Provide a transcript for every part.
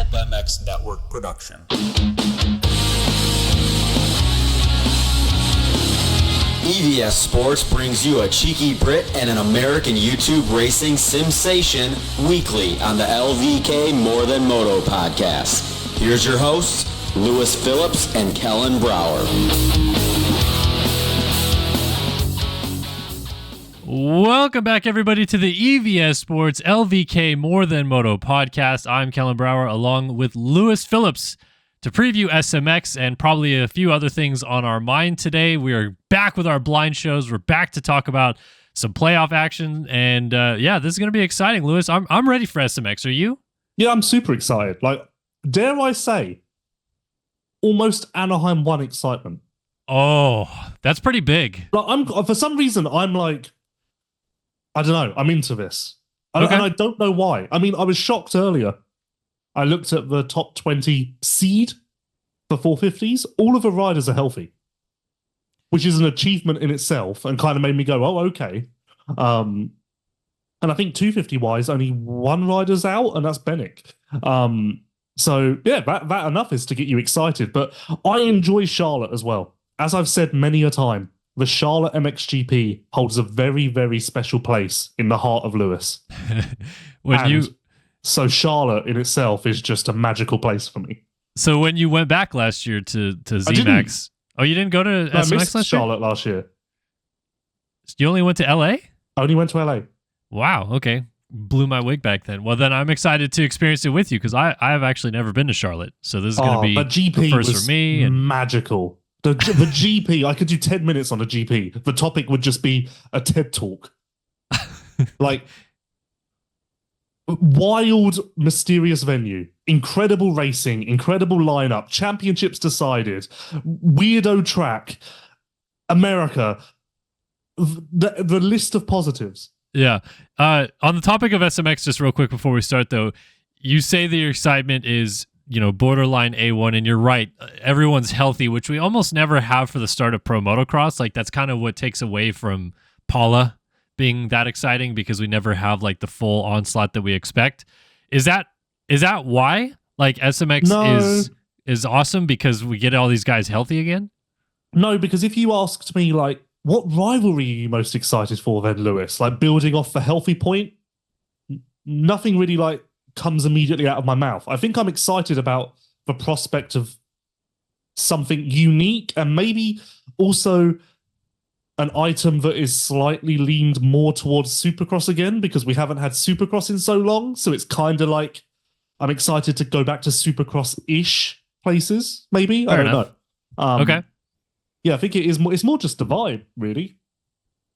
Pulp MX Network production. EVS Sports brings you a cheeky Brit and an American YouTube racing sensation weekly on the LVK More Than Moto podcast. Here's your hosts, Lewis Phillips and Kellen Brauer. Welcome back, everybody, to the EVS Sports LVK More Than Moto podcast. I'm Kellen Brauer, along with Lewis Phillips, to preview SMX and probably a few other things on our mind today. We are back with our blind shows. We're back to talk about some playoff action, and this is going to be exciting, Lewis. I'm ready for SMX. Are you? Yeah, I'm super excited. Like, dare I say, almost Anaheim 1 excitement. Oh, that's pretty big. Like, for some reason, I'm like, I don't know. I'm into this. And I don't know why. I mean, I was shocked earlier. I looked at the top 20 seed for 450s. All of the riders are healthy, which is an achievement in itself and kind of made me go, oh, okay. And I think 250-wise, only one rider's out, and that's Bennick. So, yeah, that enough is to get you excited. But I enjoy Charlotte as well. As I've said many a time, the Charlotte MXGP holds a very, very special place in the heart of Lewis. So Charlotte in itself is just a magical place for me. So when you went back last year to ZMAX, you didn't go to SMX I missed last Charlotte year? last year. You only went to LA? I only went to LA. Wow, okay. Blew my wig back then. Well, then I'm excited to experience it with you because I have actually never been to Charlotte. So this is going to be the GP the first was for me. Magical. The GP, I could do 10 minutes on a GP. The topic would just be a TED Talk. Like, wild, mysterious venue, incredible racing, incredible lineup, championships decided, weirdo track, America, the list of positives. Yeah. On the topic of SMX, just real quick before we start, though, you say that your excitement is, borderline A1, and you're right. Everyone's healthy, which we almost never have for the start of pro motocross. Like, that's kind of what takes away from Paula being that exciting, because we never have like the full onslaught that we expect. Is that why? Like, SMX is awesome because we get all these guys healthy again? No, because if you asked me, like, what rivalry are you most excited for then, Lewis? Like, building off the healthy point, nothing really like comes immediately out of my mouth. I think I'm excited about the prospect of something unique and maybe also an item that is slightly leaned more towards Supercross again, because we haven't had Supercross in so long. So it's kind of like I'm excited to go back to Supercross-ish places, maybe. Fair I don't enough. know. Okay. Yeah, I think it is more. It's more just the vibe, really.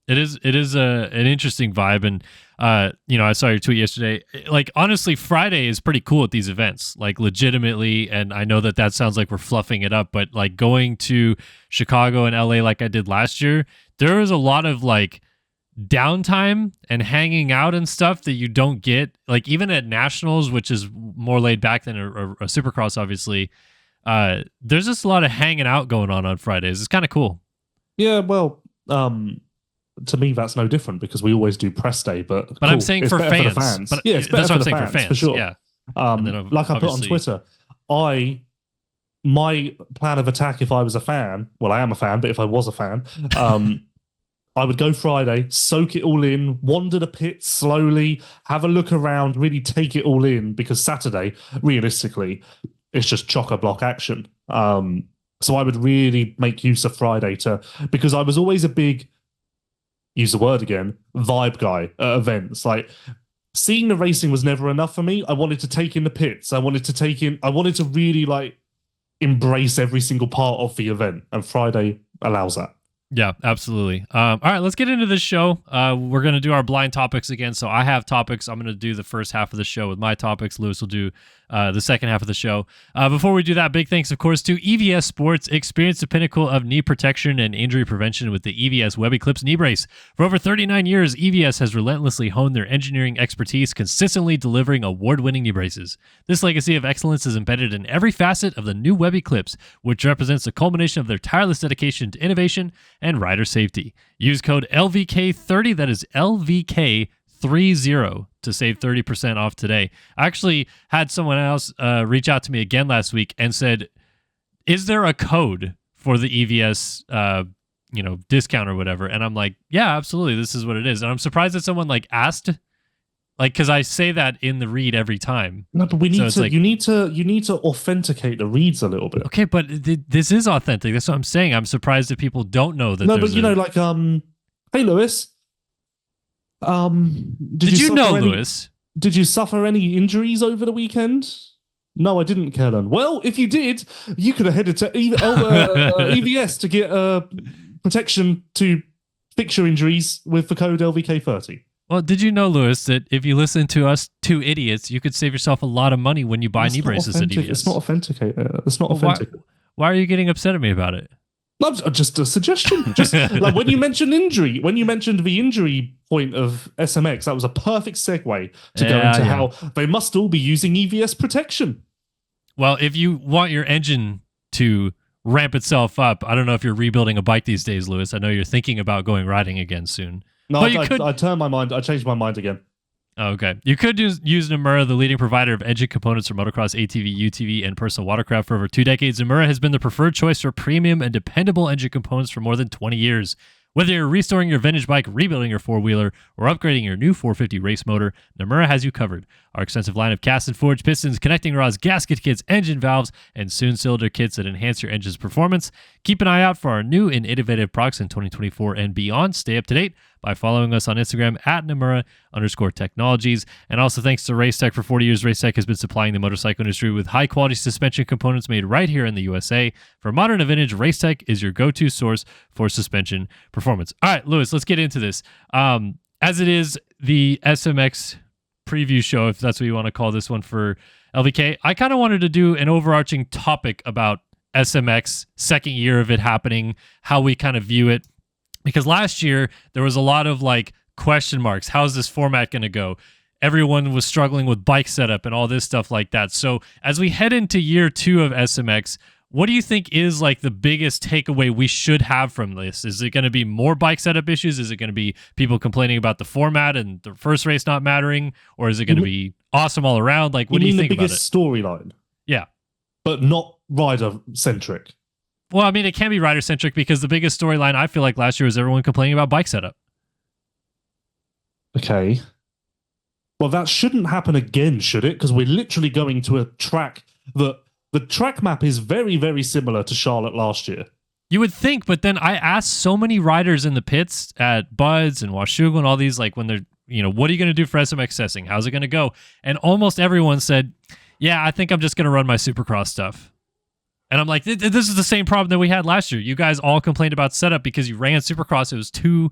It is an interesting vibe, and I saw your tweet yesterday. Like, honestly, Friday is pretty cool at these events, like, legitimately. And I know that sounds like we're fluffing it up, but like going to Chicago and LA like I did last year, there was a lot of like downtime and hanging out and stuff that you don't get like even at Nationals, which is more laid back than a Supercross, obviously. There's just a lot of hanging out going on Fridays. It's kind of cool. Yeah, well, to me, that's no different because we always do press day. But cool. I'm saying for fans. But yeah, it's better that's what I'm saying fans, for fans. for sure. Yeah. Like I put on Twitter, my plan of attack if I was a fan, well, I am a fan, but if I was a fan, I would go Friday, soak it all in, wander the pits slowly, have a look around, really take it all in, because Saturday, realistically, it's just chock-a-block action. So I would really make use of Friday because I was always a big, use the word again, vibe guy at events. Like, seeing the racing was never enough for me. I wanted to take in the pits. I wanted to really like embrace every single part of the event, and Friday allows that. Yeah, absolutely. All right, let's get into this show. We're going to do our blind topics again. So I have topics. I'm going to do the first half of the show with my topics. Lewis will do the second half of the show. Before we do that, big thanks, of course, to EVS Sports. Experience the pinnacle of knee protection and injury prevention with the EVS Web Eclipse knee brace. For over 39 years, EVS has relentlessly honed their engineering expertise, consistently delivering award-winning knee braces. This legacy of excellence is embedded in every facet of the new Web Eclipse, which represents the culmination of their tireless dedication to innovation and rider safety. Use code LVK30, that is LVK30, to save 30% off today. I actually had someone else reach out to me again last week and said, is there a code for the EVS discount or whatever? And I'm like, yeah, absolutely, this is what it is. And I'm surprised that someone like asked, like, because I say that in the read every time. No, but you need to authenticate the reads a little bit. Okay, but this is authentic. That's what I'm saying. I'm surprised that people don't know that. No, but hey Lewis, did you know, Lewis? Did you suffer any injuries over the weekend? No, I didn't, Kellen. Well, if you did, you could have headed to EVS to get protection to fix your injuries with the code LVK30. Well, did you know, Lewis, that if you listen to us two idiots, you could save yourself a lot of money when you buy knee braces at EVS? It's not authenticated. It's not authentic. Why are you getting upset at me about it? No, just a suggestion. Just like when you mentioned injury, when you mentioned the injury point of SMX, that was a perfect segue to go into how they must all be using EVS protection. Well, if you want your engine to ramp itself up, I don't know if you're rebuilding a bike these days, Lewis. I know you're thinking about going riding again soon. No, I turned my mind. I changed my mind again. Oh, okay. You could use Namura, the leading provider of engine components for motocross, ATV, UTV, and personal watercraft for over 2 decades. Namura has been the preferred choice for premium and dependable engine components for more than 20 years. Whether you're restoring your vintage bike, rebuilding your four-wheeler, or upgrading your new 450 race motor, Namura has you covered. Our extensive line of cast and forged pistons, connecting rods, gasket kits, engine valves, and soon cylinder kits that enhance your engine's performance. Keep an eye out for our new and innovative products in 2024 and beyond. Stay up to date by following us on Instagram at Namura_technologies. And also thanks to Racetech. For 40 years, Racetech has been supplying the motorcycle industry with high-quality suspension components made right here in the USA. For modern and vintage, Racetech is your go-to source for suspension performance. All right, Lewis, let's get into this. As it is the SMX preview show, if that's what you want to call this one for LVK, I kind of wanted to do an overarching topic about SMX, second year of it happening, how we kind of view it. Because last year, there was a lot of like question marks. How's this format going to go? Everyone was struggling with bike setup and all this stuff like that. So as we head into year 2 of SMX, what do you think is like the biggest takeaway we should have from this? Is it going to be more bike setup issues? Is it going to be people complaining about the format and the first race not mattering? Or is it going to be awesome all around? Like, what do you think about it? The biggest storyline? Yeah. But not rider-centric. Well, I mean, it can be rider-centric because the biggest storyline I feel like last year was everyone complaining about bike setup. Okay. Well, that shouldn't happen again, should it? Because we're literally going to a track that the track map is very, very similar to Charlotte last year. You would think, but then I asked so many riders in the pits at Buds and Washougal and all these, like when they're, what are you going to do for SMX testing? How's it going to go? And almost everyone said, yeah, I think I'm just going to run my Supercross stuff. And I'm like, this is the same problem that we had last year. You guys all complained about setup because you ran Supercross. It was too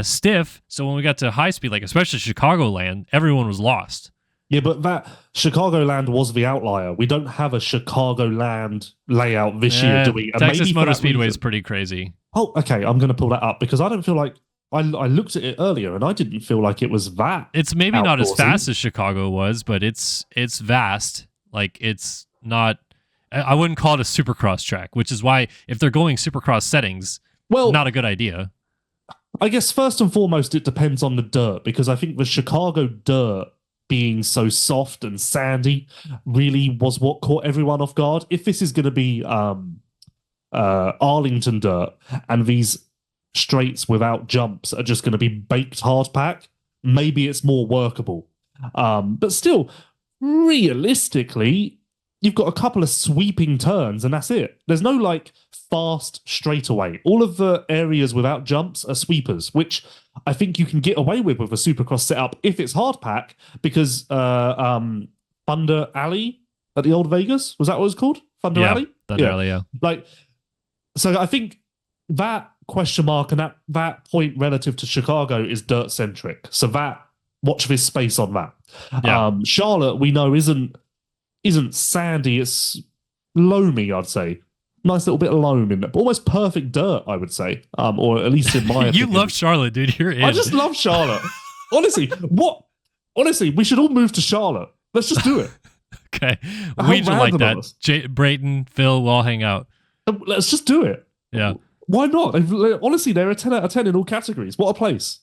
stiff. So when we got to high speed, like especially Chicagoland, everyone was lost. Yeah, but that Chicagoland was the outlier. We don't have a Chicagoland layout this year, do we? And Texas Motor Speedway is pretty crazy. Oh, okay. I'm going to pull that up because I don't feel like I looked at it earlier and I didn't feel like it was that. It's maybe not as fast as Chicago was, but it's vast. Like it's not. I wouldn't call it a Supercross track, which is why if they're going Supercross settings, not a good idea. I guess first and foremost, it depends on the dirt because I think the Chicago dirt being so soft and sandy really was what caught everyone off guard. If this is going to be Arlington dirt and these straights without jumps are just going to be baked hard pack, maybe it's more workable. But still, realistically, you've got a couple of sweeping turns and that's it. There's no like fast straightaway. All of the areas without jumps are sweepers, which I think you can get away with a Supercross setup if it's hard pack because Thunder Alley at the old Vegas, was that what it was called? Thunder Alley? Thunder Alley, yeah. Like, so I think that question mark and that point relative to Chicago is dirt centric. So that, watch this space on that. Yeah. Charlotte, we know isn't sandy, it's loamy, I'd say. Nice little bit of loam in there. Almost perfect dirt, I would say. Or at least in my opinion. You love Charlotte, dude. You're in. I just love Charlotte. Honestly, we should all move to Charlotte. Let's just do it. Okay. We just like that. Brayton, Phil, we'll all hang out. Let's just do it. Yeah. Why not? Honestly, they're a 10 out of 10 in all categories. What a place.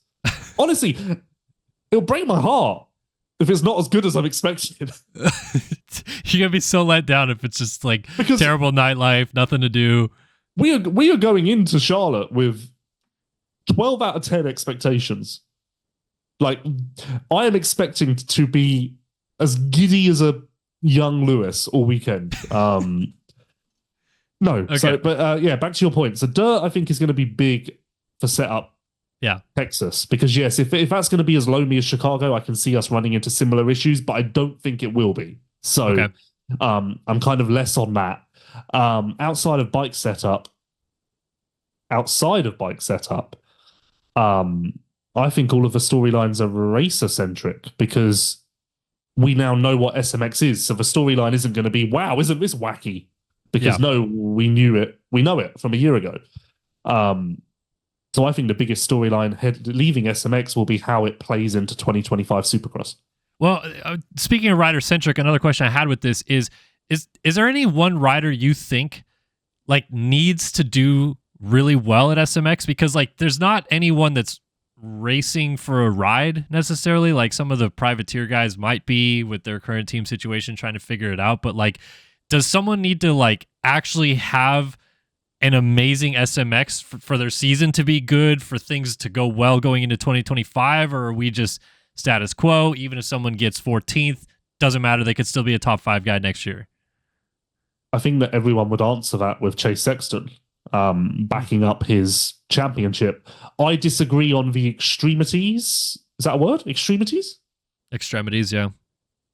Honestly, it'll break my heart if it's not as good as I'm expecting. You're gonna be so let down if it's just like Because terrible nightlife, nothing to do. we are going into Charlotte with 12 out of 10 expectations. Like, I am expecting to be as giddy as a young Lewis all weekend. No, Okay. so but yeah, back to your point. So dirt, I think, is going to be big for setup. Yeah. Texas, because yes, if that's going to be as lonely as Chicago, I can see us running into similar issues, but I don't think it will be. So, Okay. I'm kind of less on that. Outside of bike setup, I think all of the storylines are racer centric because we now know what SMX is. So the storyline isn't going to be, wow, isn't this wacky? Because no, we knew it. We know it from a year ago. So I think the biggest storyline leaving SMX will be how it plays into 2025 Supercross. Well, speaking of rider centric, another question I had with this is there any one rider you think like needs to do really well at SMX? Because like there's not anyone that's racing for a ride necessarily. Like some of the privateer guys might be with their current team situation trying to figure it out. But like, does someone need to like actually have an amazing SMX for their season to be good, for things to go well going into 2025? Or are we just status quo? Even if someone gets 14th, doesn't matter. They could still be a top 5 guy next year. I think that everyone would answer that with Chase Sexton backing up his championship. I disagree on the extremities. Is that a word? Extremities? Extremities, yeah.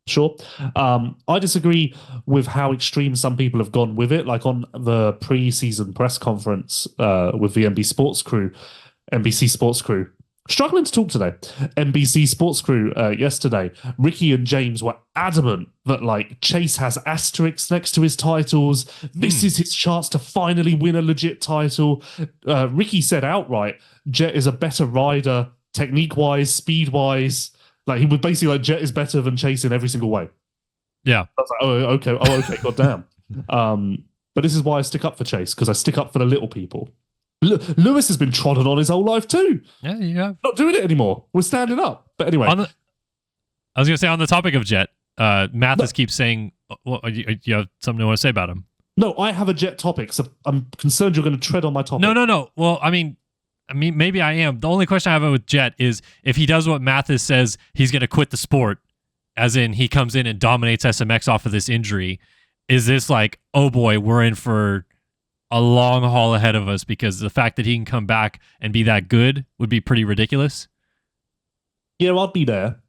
Sure. I disagree with how extreme some people have gone with it. Like on the pre-season press conference with the NBC Sports crew. Struggling to talk today. NBC Sports crew yesterday. Ricky and James were adamant that like Chase has asterisks next to his titles. This is his chance to finally win a legit title. Ricky said outright, Jet is a better rider, technique-wise, speed-wise. Like he was basically like Jet is better than Chase in every single way. Yeah. I was like, okay, goddamn. But this is why I stick up for Chase, because I stick up for the little people. Lewis has been trodden on his whole life too. Yeah, yeah. Not doing it anymore. We're standing up. But anyway, I was gonna say on the topic of Jet, Mathis keeps saying, "Well, you have something to want to say about him?" No, I have a Jet topic, so I'm concerned you're going to tread on my topic. No. Well, I mean, maybe I am. The only question I have with Jet is if he does what Mathis says, he's going to quit the sport, as in he comes in and dominates SMX off of this injury. Is this like, oh boy, we're in for a long haul ahead of us, because the fact that he can come back and be that good would be pretty ridiculous? Yeah, I'll be there,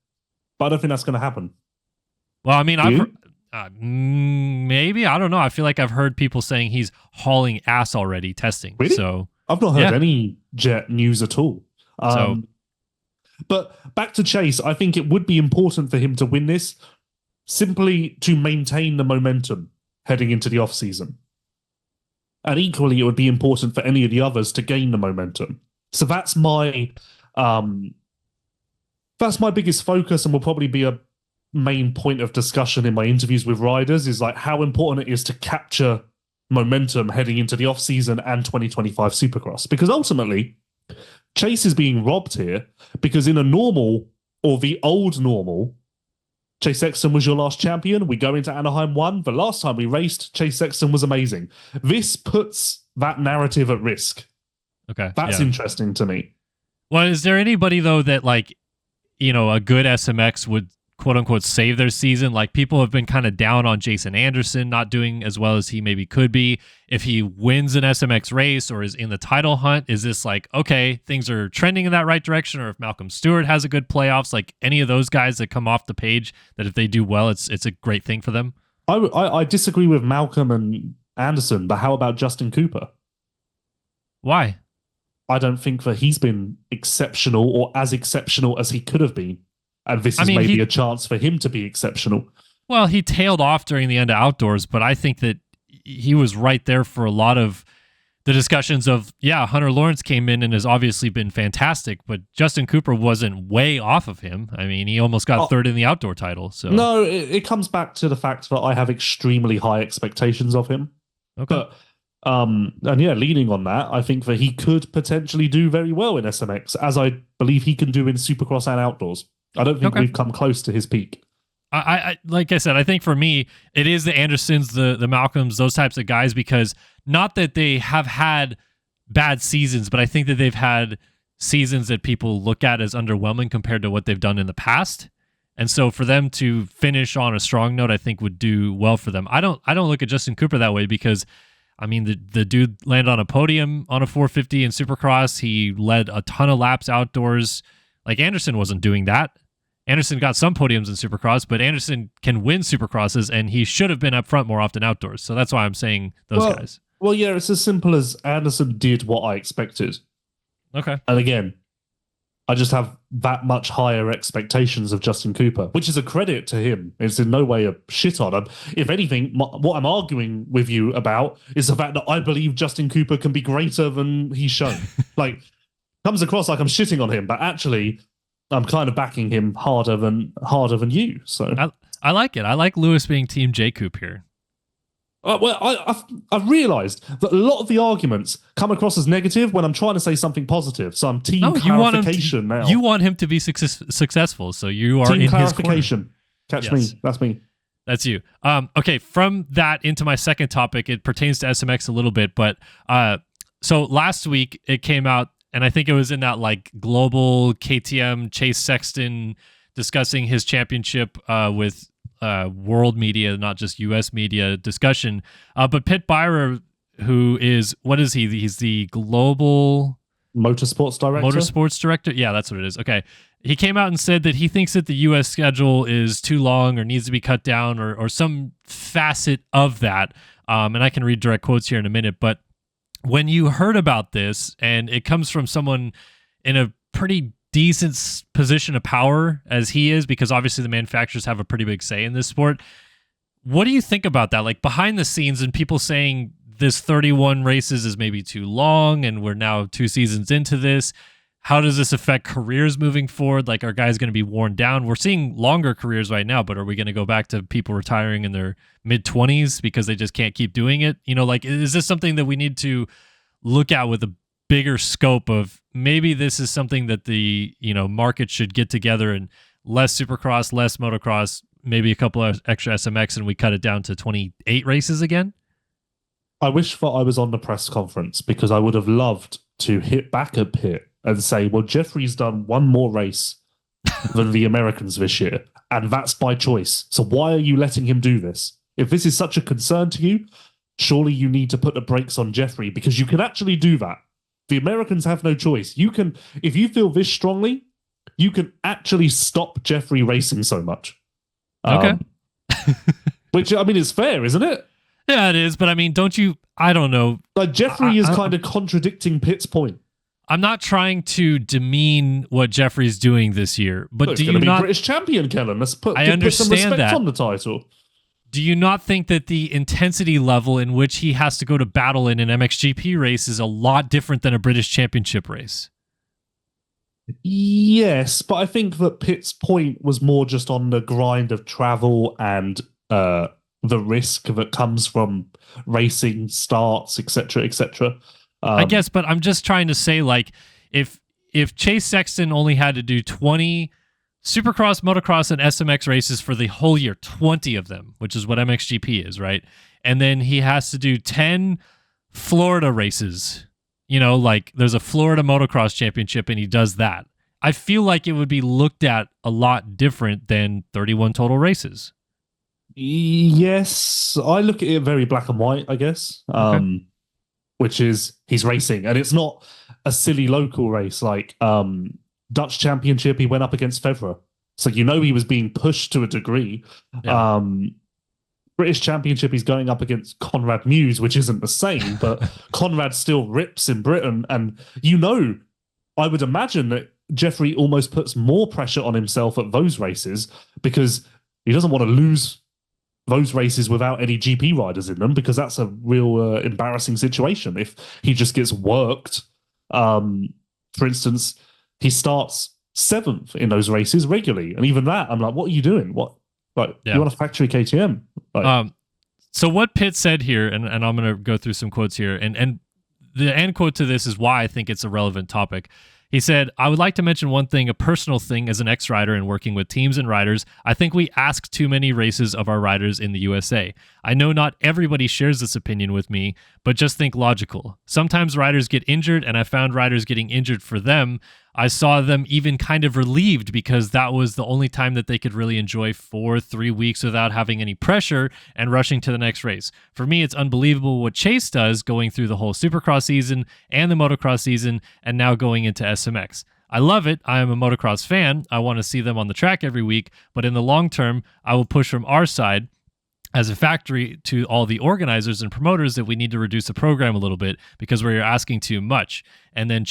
but I don't think that's going to happen. Well, I mean, maybe, I don't know. I feel like I've heard people saying he's hauling ass already testing. Really? So I've not heard any Jet news at all. But back to Chase, I think it would be important for him to win this simply to maintain the momentum heading into the off-season. And equally, it would be important for any of the others to gain the momentum. So that's my biggest focus, and will probably be a main point of discussion in my interviews with riders, is like how important it is to capture momentum heading into the off-season and 2025 Supercross. Because ultimately, Chase is being robbed here, because in a normal, or the old normal, Chase Sexton was your last champion. We go into Anaheim 1. The last time we raced, Chase Sexton was amazing. This puts that narrative at risk. Okay. That's interesting to me. Well, is there anybody, though, that, like, you know, a good SMX would, quote-unquote, save their season? Like, people have been kind of down on Jason Anderson not doing as well as he maybe could be. If he wins an SMX race or is in the title hunt, is this like, okay, things are trending in that right direction? Or if Malcolm Stewart has a good playoffs, like any of those guys that come off the page, that if they do well, it's a great thing for them? I disagree with Malcolm and Anderson, but how about Justin Cooper? Why? I don't think that he's been exceptional or as exceptional as he could have been. And this is maybe a chance for him to be exceptional. Well, he tailed off during the end of outdoors, but I think that he was right there for a lot of the discussions of, Hunter Lawrence came in and has obviously been fantastic, but Justin Cooper wasn't way off of him. I mean, he almost got third in the outdoor title. So no, it comes back to the fact that I have extremely high expectations of him. Okay. But leaning on that, I think that he could potentially do very well in SMX, as I believe he can do in Supercross and outdoors. I don't think we've come close to his peak. I like I said, I think for me, it is the Andersons, the Malcolms, those types of guys, because not that they have had bad seasons, but I think that they've had seasons that people look at as underwhelming compared to what they've done in the past. And so for them to finish on a strong note, I think would do well for them. I don't look at Justin Cooper that way because, I mean, the dude landed on a podium on a 450 in Supercross. He led a ton of laps outdoors. Like Anderson wasn't doing that. Anderson got some podiums in Supercross, but Anderson can win Supercrosses, and he should have been up front more often outdoors. So that's why I'm saying those guys. Well, yeah, it's as simple as Anderson did what I expected. Okay. And again, I just have that much higher expectations of Justin Cooper, which is a credit to him. It's in no way a shit on him. If anything, what I'm arguing with you about is the fact that I believe Justin Cooper can be greater than he's shown. Like, comes across like I'm shitting on him, but actually, I'm kind of backing him harder than you. So I like it. I like Lewis being Team J Coop here. Well, I've realised that a lot of the arguments come across as negative when I'm trying to say something positive. So I'm team clarification now. You want him to be successful, so you are team in clarification. His corner. Catch me. That's me. That's you. Okay, from that into my second topic, it pertains to SMX a little bit, but so last week it came out, and I think it was in that like global KTM Chase Sexton discussing his championship with world media, not just U.S. media discussion. But Pitt Byrer, who is, what is he? He's the global motorsports director. Yeah, that's what it is. Okay. He came out and said that he thinks that the U.S. schedule is too long or needs to be cut down or some facet of that. And I can read direct quotes here in a minute, but when you heard about this, and it comes from someone in a pretty decent position of power as he is, because obviously the manufacturers have a pretty big say in this sport, what do you think about that? Like behind the scenes, and people saying this 31 races is maybe too long, and we're now 2 seasons into this. How does this affect careers moving forward? Like, are guys going to be worn down? We're seeing longer careers right now, but are we going to go back to people retiring in their mid-20s because they just can't keep doing it? You know, like, is this something that we need to look at with a bigger scope of maybe this is something that the, you know, market should get together and less Supercross, less motocross, maybe a couple of extra SMX, and we cut it down to 28 races again? I wish that I was on the press conference, because I would have loved to hit back at Pitt and say, well, Jeffrey's done one more race than the Americans this year, and that's by choice. So why are you letting him do this? If this is such a concern to you, surely you need to put the brakes on Jeffrey, because you can actually do that. The Americans have no choice. You can, if you feel this strongly, you can actually stop Jeffrey racing so much. Okay. Which, I mean, is fair, isn't it? Yeah, it is. But I mean, don't you, I don't know. Like, Jeffrey is kind of contradicting Pitt's point. I'm not trying to demean what Jeffrey's doing this year, but do you not? British champion, Kellen. Let's put I understand some respect that on the title. Do you not think that the intensity level in which he has to go to battle in an MXGP race is a lot different than a British Championship race? Yes, but I think that Pitt's point was more just on the grind of travel and the risk that comes from racing starts, etc., etc. I guess, but I'm just trying to say, like, if Chase Sexton only had to do 20 Supercross, motocross, and SMX races for the whole year, 20 of them, which is what MXGP is, right? And then he has to do 10 Florida races. You know, like there's a Florida motocross championship and he does that. I feel like it would be looked at a lot different than 31 total races. Yes, I look at it very black and white, I guess. Okay. Which is he's racing, and it's not a silly local race like Dutch Championship. He went up against Federer, so you know he was being pushed to a degree. Yeah. British Championship, he's going up against Conrad Muse, which isn't the same, but Conrad still rips in Britain, and you know, I would imagine that Jeffrey almost puts more pressure on himself at those races because he doesn't want to lose those races without any GP riders in them, because that's a real embarrassing situation if he just gets worked. For instance, he starts 7th in those races regularly, and even that, I'm like, what are you doing? What, like, you want a factory KTM? Like, so what Pitt said here, and I'm going to go through some quotes here, and the end quote to this is why I think it's a relevant topic. He said, I would like to mention one thing, a personal thing as an ex-rider and working with teams and riders. I think we ask too many races of our riders in the USA. I know not everybody shares this opinion with me, but just think logical. Sometimes riders get injured, and I found riders getting injured for them. I saw them even kind of relieved because that was the only time that they could really enjoy 3 weeks without having any pressure and rushing to the next race. For me, it's unbelievable what Chase does going through the whole Supercross season and the motocross season and now going into SMX. I love it. I am a motocross fan. I want to see them on the track every week, but in the long term, I will push from our side as a factory to all the organizers and promoters that we need to reduce the program a little bit because we're asking too much. And then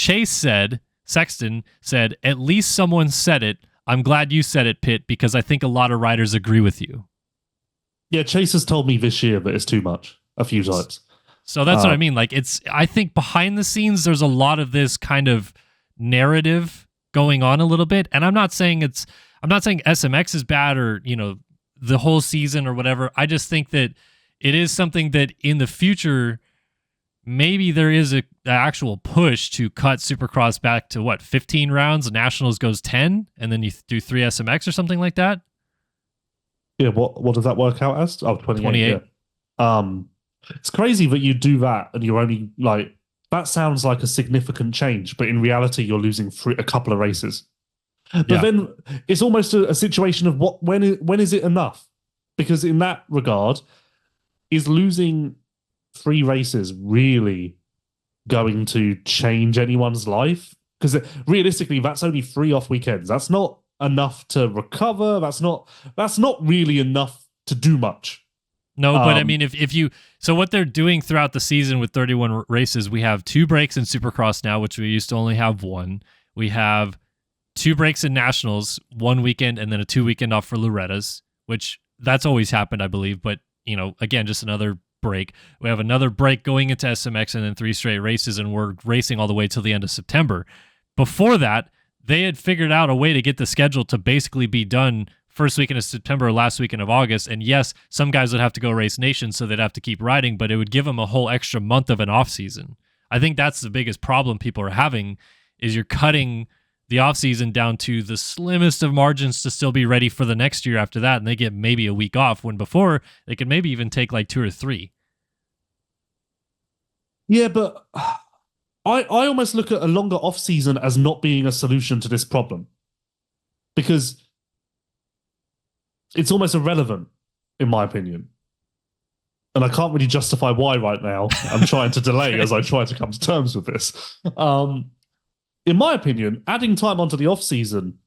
Sexton said, at least someone said it. I'm glad you said it, Pitt, because I think a lot of riders agree with you. Yeah, Chase has told me this year that it's too much a few times. So that's what I mean. Like, I think behind the scenes, there's a lot of this kind of narrative going on a little bit. And I'm not saying SMX is bad or, the whole season or whatever. I just think that it is something that in the future, maybe there is an actual push to cut Supercross back to 15 rounds, Nationals goes 10, and then you do 3 SMX or something like that. Yeah, what does that work out as? Oh, 28. Yeah. It's crazy that you do that and you're only that sounds like a significant change, but in reality, you're losing a couple of races. But then it's almost a situation of when is it enough? Because in that regard, is losing 3 races really going to change anyone's life? Because realistically, that's only 3 off weekends. That's not enough to recover. That's not really enough to do much. No, but I mean, so what they're doing throughout the season with 31 races, we have 2 breaks in Supercross now, which we used to only have 1. We have 2 breaks in Nationals, 1 weekend, and then a 2 weekend off for Loretta's, which that's always happened, I believe. But, again, just another break. We have another break going into SMX and then 3 straight races, and we're racing all the way till the end of September. Before that, they had figured out a way to get the schedule to basically be done first weekend of September or last weekend of August. And yes, some guys would have to go race nation, so they'd have to keep riding, but it would give them a whole extra month of an off season. I think that's the biggest problem people are having is you're cutting the off season down to the slimmest of margins to still be ready for the next year after that. And they get maybe a week off when before they could maybe even take 2 or 3. Yeah, but I almost look at a longer off season as not being a solution to this problem because it's almost irrelevant, in my opinion. And I can't really justify why right now. I'm trying to delay as I try to come to terms with this. In my opinion, adding time onto the off season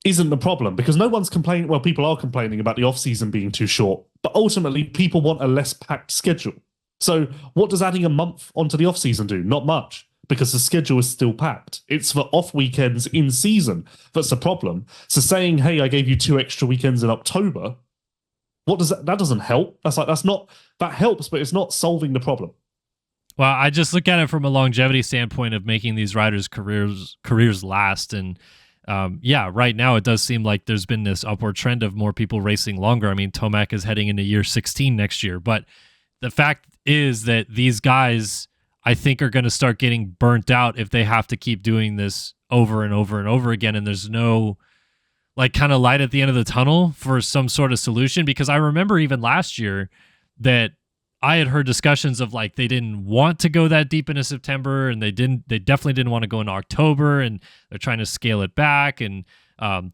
isn't the problem because no one's complaining. Well, people are complaining about the off season being too short, but ultimately people want a less packed schedule. So what does adding a month onto the off season do? Not much because the schedule is still packed. It's for off weekends in season that's the problem. So saying, hey, I gave you 2 extra weekends in October, what does that doesn't help. That helps, but it's not solving the problem. Well, I just look at it from a longevity standpoint of making these riders' careers last. And right now it does seem like there's been this upward trend of more people racing longer. I mean, Tomac is heading into year 16 next year, but the fact is that these guys, I think, are going to start getting burnt out if they have to keep doing this over and over and over again. And there's no kind of light at the end of the tunnel for some sort of solution. Because I remember even last year that I had heard discussions of they didn't want to go that deep into September, and they definitely didn't want to go into October, and they're trying to scale it back and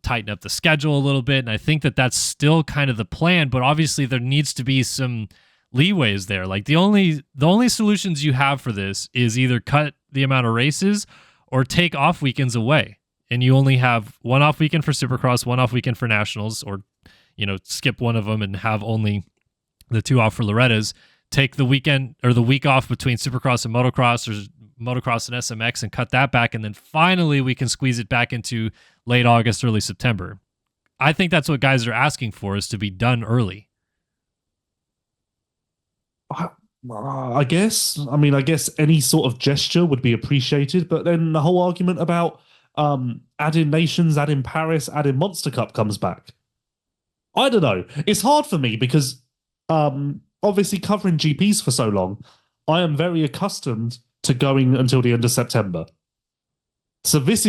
tighten up the schedule a little bit. And I think that that's still kind of the plan, but obviously there needs to be some leeways there. The only solutions you have for this is either cut the amount of races or take off weekends away. And you only have 1 off weekend for Supercross, 1 off weekend for Nationals, or, skip one of them and have only the 2 off for Loretta's. Take the weekend or the week off between Supercross and Motocross, or Motocross and SMX, and cut that back. And then finally we can squeeze it back into late August, early September. I think that's what guys are asking for, is to be done early. I guess any sort of gesture would be appreciated, but then the whole argument about adding nations, adding Paris, adding Monster Cup comes back. I don't know. It's hard for me because obviously covering GPs for so long, I am very accustomed to going until the end of September. So this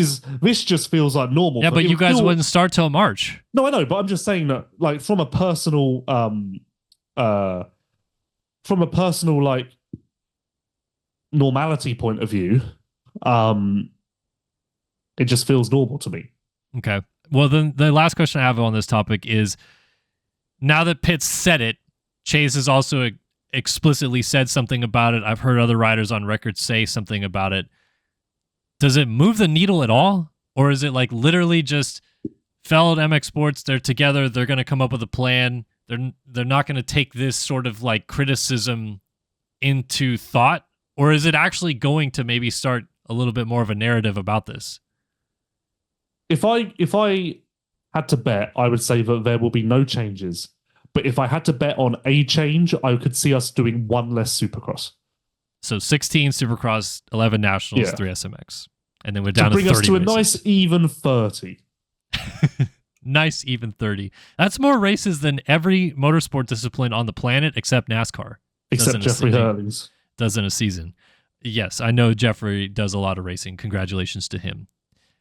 just feels like normal. Yeah, but you guys wouldn't start till March. No, I know, but I'm just saying that, like, from a personal like normality point of view, it just feels normal to me. Okay. Well, then the last question I have on this topic is, now that Pitt said it, Chase has also explicitly said something about it. I've heard other riders on record say something about it. Does it move the needle at all? Or is it like literally just Fell at MX Sports, they're together, they're going to come up with a plan. They're not going to take this sort of like criticism into thought? Or is it actually going to maybe start a little bit more of a narrative about this? If I had to bet, I would say that there will be no changes. But if I had to bet on a change, I could see us doing one less Supercross. So 16 Supercross, 11 Nationals, 3 SMX. And then we're down to 30 bring us to races. a nice even 30. Nice even 30. That's more races than every motorsport discipline on the planet except NASCAR. Except Jeffrey Hurley's. Does in a season. Yes, I know Jeffrey does a lot of racing. Congratulations to him.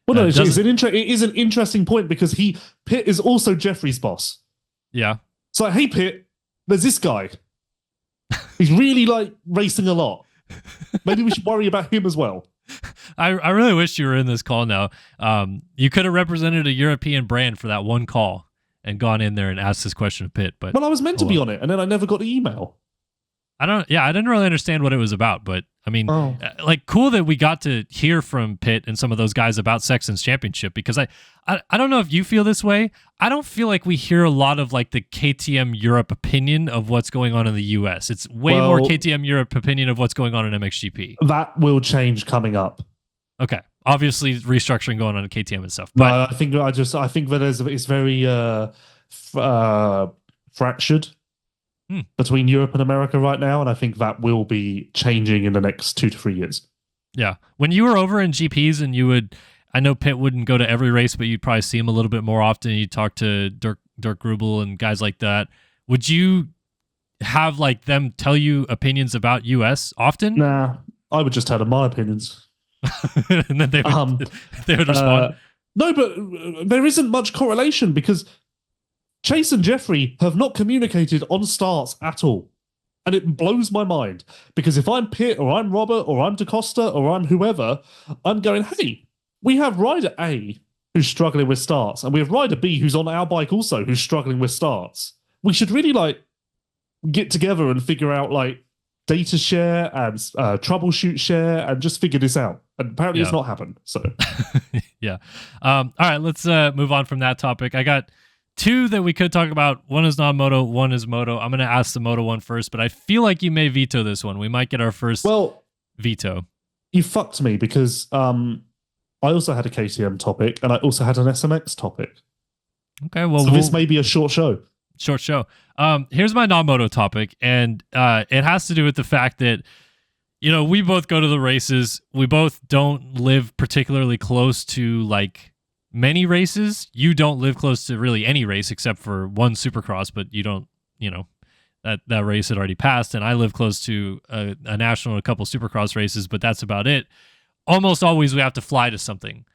Well, no, it is an interesting point because Pitt is also Jeffrey's boss. Yeah. It's like, hey, Pitt, there's this guy. He's really like racing a lot. Maybe we should worry about him as well. I really wish you were in this call now. You could have represented a European brand for that one call and gone in there and asked this question of Pitt. But well, I was meant to be on it, and then I never got the email. I didn't really understand what it was about, but I mean, like, cool that we got to hear from Pitt and some of those guys about Sexton's championship, because I don't know if you feel this way. I don't feel like we hear a lot of like the KTM Europe opinion of what's going on in the US. It's way more KTM Europe opinion of what's going on in MXGP. That will change coming up. Okay. Obviously restructuring going on in KTM and stuff. But no, I think that it's very fractured between Europe and America right now, and I think that will be changing in the next 2 to 3 years. Yeah. When you were over in GPs and I know Pitt wouldn't go to every race, but you'd probably see him a little bit more often. You'd talk to Dirk Grubel and guys like that. Would you have like them tell you opinions about US often? Nah, I would just tell them my opinions. And then they would respond. No, but there isn't much correlation because Chase and Jeffrey have not communicated on starts at all. And it blows my mind because if I'm Pitt or I'm Robert or I'm DaCosta or I'm whoever, I'm going, hey, we have rider A who's struggling with starts and we have rider B who's on our bike also who's struggling with starts. We should really like get together and figure out like data share and troubleshoot share and just figure this out. And apparently it's not happened. So yeah. All right, let's move on from that topic. I got 2 that we could talk about. One is non-moto, one is moto. I'm going to ask the moto one first, but I feel like you may veto this one. We might get our first veto. You fucked me because I also had a KTM topic and I also had an SMX topic. Okay, well, so this may be a short show. Short show. Here's my non-moto topic, and it has to do with the fact that, you know, we both go to the races. We both don't live particularly close to like many races. You don't live close to really any race except for one Supercross, but you don't, you know, that race had already passed. And I live close to a national and a couple Supercross races, but that's about it. Almost always we have to fly to something.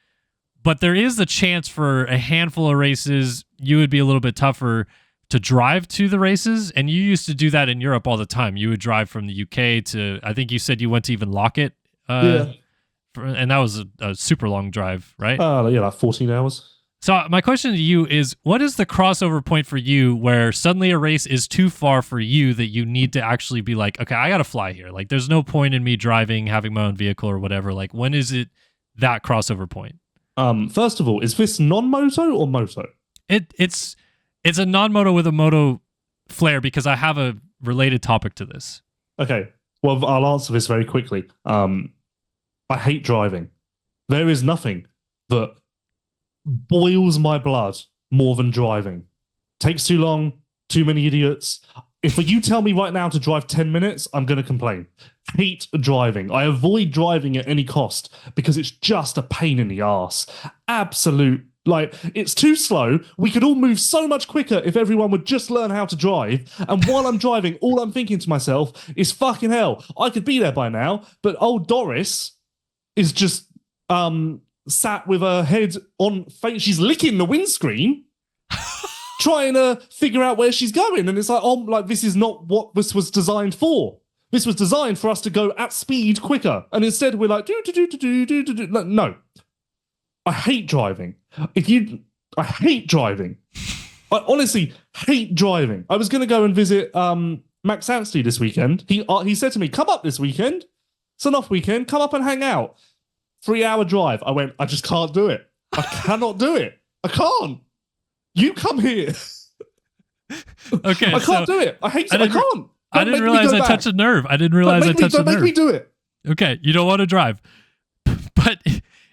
But there is the chance for a handful of races, you would be a little bit tougher to drive to the races. And you used to do that in Europe all the time. You would drive from the UK to, I think you said you went to even Lockett. And that was a super long drive, right? Like 14 hours. So my question to you is, what is the crossover point for you where suddenly a race is too far for you that you need to actually be like, okay, I got to fly here. Like, there's no point in me driving, having my own vehicle or whatever. Like, when is it that crossover point? First of all, is this non-moto or moto? It's a non-moto with a moto flair because I have a related topic to this. Okay. Well, I'll answer this very quickly. I hate driving. There is nothing that boils my blood more than driving. Takes too long, too many idiots. If you tell me right now to drive 10 minutes, I'm going to complain. Hate driving. I avoid driving at any cost because it's just a pain in the ass. Absolute. Like, it's too slow. We could all move so much quicker if everyone would just learn how to drive. And while I'm driving, all I'm thinking to myself is, fucking hell, I could be there by now. But old Doris is just sat with her head on face. She's licking the windscreen, trying to figure out where she's going. And it's like, oh, like this is not what this was designed for. This was designed for us to go at speed quicker. And instead we're like, no. I hate driving. I hate driving. I honestly hate driving. I was going to go and visit Max Anstey this weekend. He said to me, come up this weekend. It's an off weekend. Come up and hang out. 3-hour drive. I went, I just can't do it. I cannot do it. I can't. You come here. Okay. I can't do it. I hate it. I can't. I didn't realize I touched a nerve. I didn't realize I touched a nerve. Don't make me do it. Okay. You don't want to drive. But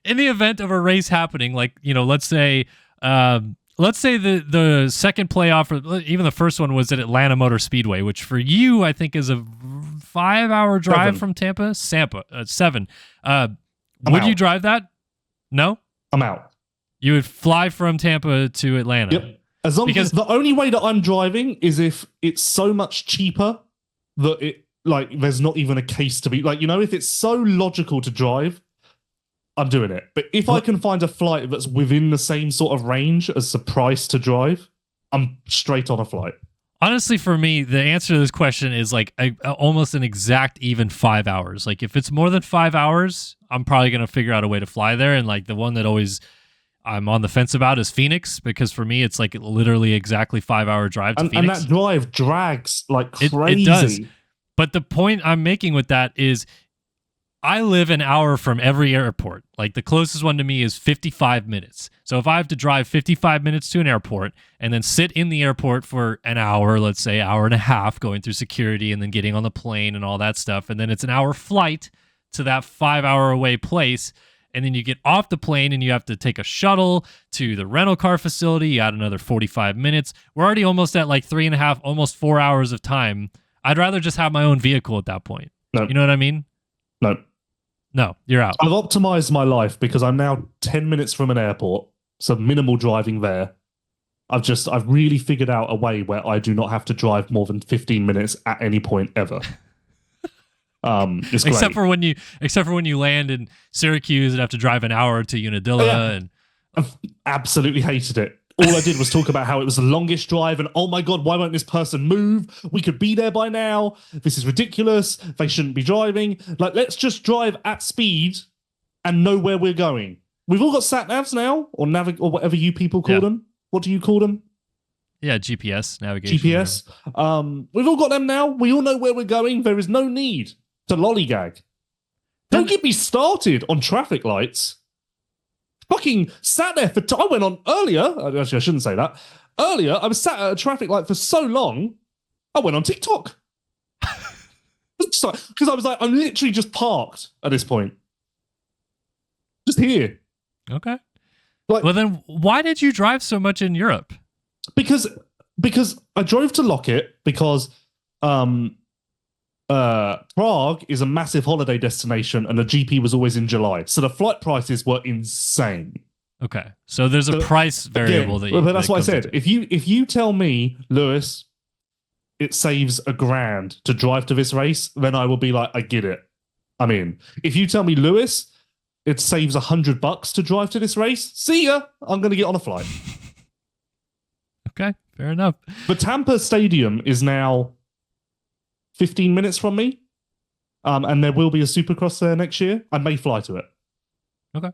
in the event of a race happening, like, let's say the second playoff, or even the first one, was at Atlanta Motor Speedway, which for you, I think, is a 5-hour drive from Tampa. 7. Would you drive that? No? I'm out. You would fly from Tampa to Atlanta. Yep. As long as the only way that I'm driving is if it's so much cheaper that it, like, there's not even a case to be, like, if it's so logical to drive, I'm doing it. But if I can find a flight that's within the same sort of range as the price to drive, I'm straight on a flight. Honestly, for me, the answer to this question is like almost an exact even 5 hours. Like if it's more than 5 hours, I'm probably going to figure out a way to fly there. And like the one that always I'm on the fence about is Phoenix, because for me, it's like literally exactly 5-hour drive to Phoenix. And that drive drags like crazy. It does. But the point I'm making with that is I live an hour from every airport. Like the closest one to me is 55 minutes. So if I have to drive 55 minutes to an airport and then sit in the airport for an hour, let's say hour and a half, going through security and then getting on the plane and all that stuff, and then it's an hour flight to that 5-hour away place, and then you get off the plane and you have to take a shuttle to the rental car facility, you add another 45 minutes. We're already almost at like 3.5, almost 4 hours of time. I'd rather just have my own vehicle at that point. No. You know what I mean? No, you're out. I've optimized my life because I'm now 10 minutes from an airport, so minimal driving there. I've really figured out a way where I do not have to drive more than 15 minutes at any point ever. It's great. Except for when you land in Syracuse and have to drive an hour to Unadilla. And I've absolutely hated it. All I did was talk about how it was the longest drive and, oh my God, why won't this person move? We could be there by now. This is ridiculous. They shouldn't be driving. Like, let's just drive at speed and know where we're going. We've all got sat-navs now, or or whatever you people call them. What do you call them? Yeah, GPS, navigation. GPS. We've all got them now. We all know where we're going. There is no need to lollygag. Don't get me started on traffic lights. Fucking sat there for... I went on earlier. Actually, I shouldn't say that. Earlier, I was sat at a traffic light for so long, I went on TikTok. Because I was like, I'm literally just parked at this point. Just here. Okay. Like, well, then why did you drive so much in Europe? Because I drove to Lockett because Prague is a massive holiday destination and the GP was always in July. So the flight prices were insane. Okay. So there's a price variable that you... But that's what I said. If you tell me, Lewis, it saves $1,000 to drive to this race, then I will be like, I get it. I'm in. If you tell me, Lewis, it saves $100 to drive to this race, see ya. I'm going to get on a flight. Okay. Fair enough. The Tampa Stadium is now 15 minutes from me, and there will be a Supercross there next year. I may fly to it. Okay.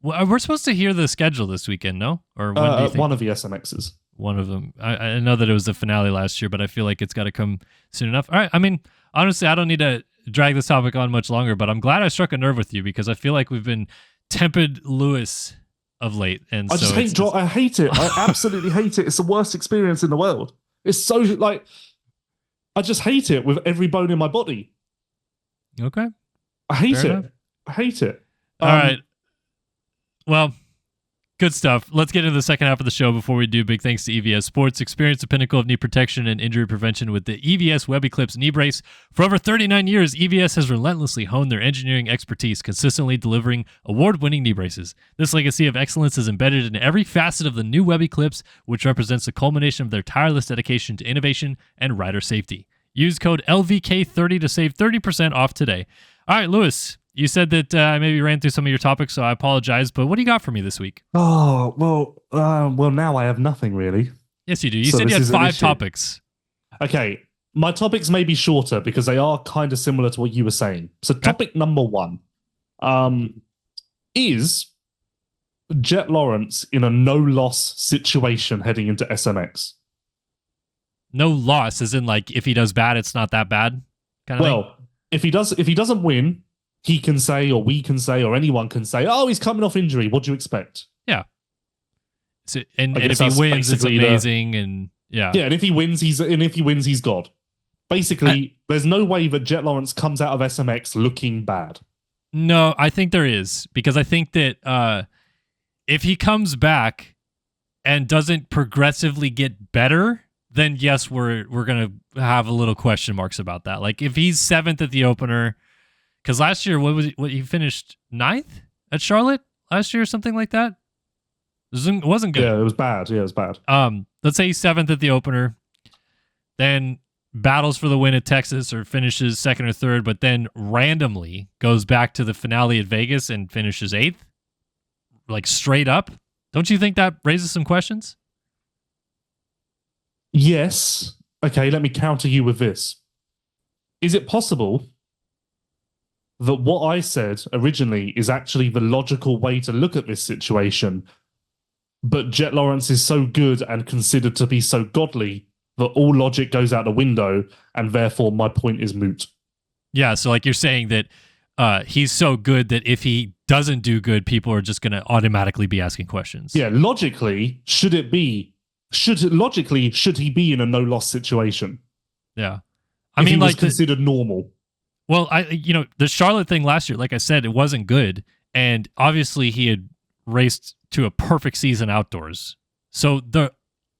Well, we're supposed to hear the schedule this weekend, no? Or when do you think? One of the SMXs. One of them. I know that it was the finale last year, but I feel like it's got to come soon enough. All right. I mean, honestly, I don't need to drag this topic on much longer, but I'm glad I struck a nerve with you because I feel like we've been tepid Lewis of late. And I just I hate it. I absolutely hate it. It's the worst experience in the world. It's so like... I just hate it with every bone in my body. Okay. I hate it. I hate it. All right. Well, good stuff. Let's get into the second half of the show. Before we do, big thanks to EVS Sports. Experience the pinnacle of knee protection and injury prevention with the EVS Web Eclipse knee brace. For over 39 years, EVS has relentlessly honed their engineering expertise, consistently delivering award-winning knee braces. This legacy of excellence is embedded in every facet of the new Web Eclipse, which represents the culmination of their tireless dedication to innovation and rider safety. Use code LVK30 to save 30% off today. All right, Lewis, You said that I maybe ran through some of your topics, so I apologize. But what do you got for me this week? Oh, well, now I have nothing really. Yes, you do. You So said you this had is an 5 issue. topics. Okay, my topics may be shorter because they are kind of similar to what you were saying. So topic number 1 is Jet Lawrence in a no-loss situation heading into SMX. No loss, as in like if he does bad, it's not that bad. Kind of thing. Well, if he doesn't win, he can say, or we can say, or anyone can say, "Oh, he's coming off injury. What do you expect?" Yeah. So, and I if guess he that's wins, it's basically amazing. And yeah. Yeah, and if he wins, he's God. Basically, there's no way that Jet Lawrence comes out of SMX looking bad. No, I think there is, because I think that if he comes back and doesn't progressively get better, then yes, we're gonna have a little question marks about that. Like if he's 7th at the opener, because last year what he finished 9th at Charlotte last year or something like that. It wasn't good. Yeah, it was bad. Yeah, it was bad. Let's say he's 7th at the opener, then battles for the win at Texas or finishes 2nd or 3rd, but then randomly goes back to the finale at Vegas and finishes 8th, like straight up. Don't you think that raises some questions? Yes. Okay, let me counter you with this. Is it possible that what I said originally is actually the logical way to look at this situation, but Jet Lawrence is so good and considered to be so godly that all logic goes out the window, and therefore my point is moot? Yeah, so like you're saying that he's so good that if he doesn't do good, people are just going to automatically be asking questions. Yeah, logically, should he be in a no-loss situation? Yeah. I mean, he was considered normal. Well, the Charlotte thing last year, like I said, it wasn't good. And obviously he had raced to a perfect season outdoors. So the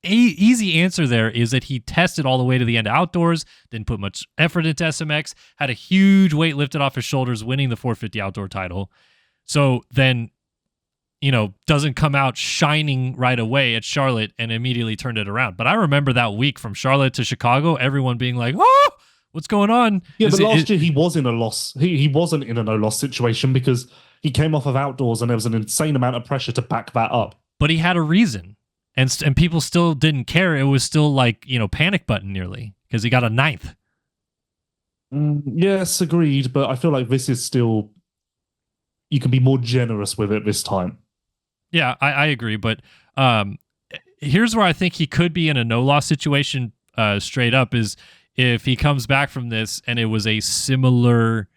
easy answer there is that he tested all the way to the end outdoors, didn't put much effort into SMX, had a huge weight lifted off his shoulders, winning the 450 outdoor title. So then, doesn't come out shining right away at Charlotte and immediately turned it around. But I remember that week from Charlotte to Chicago, everyone being like, "Oh, what's going on?" Yeah, but last year he was in a loss. He wasn't in a no-loss situation because he came off of outdoors and there was an insane amount of pressure to back that up. But he had a reason. And people still didn't care. It was still like, panic button nearly because he got a 9th. Yes, agreed. But I feel like this is still, you can be more generous with it this time. Yeah, I agree. But here's where I think he could be in a no-loss situation straight up is if he comes back from this and it was a similar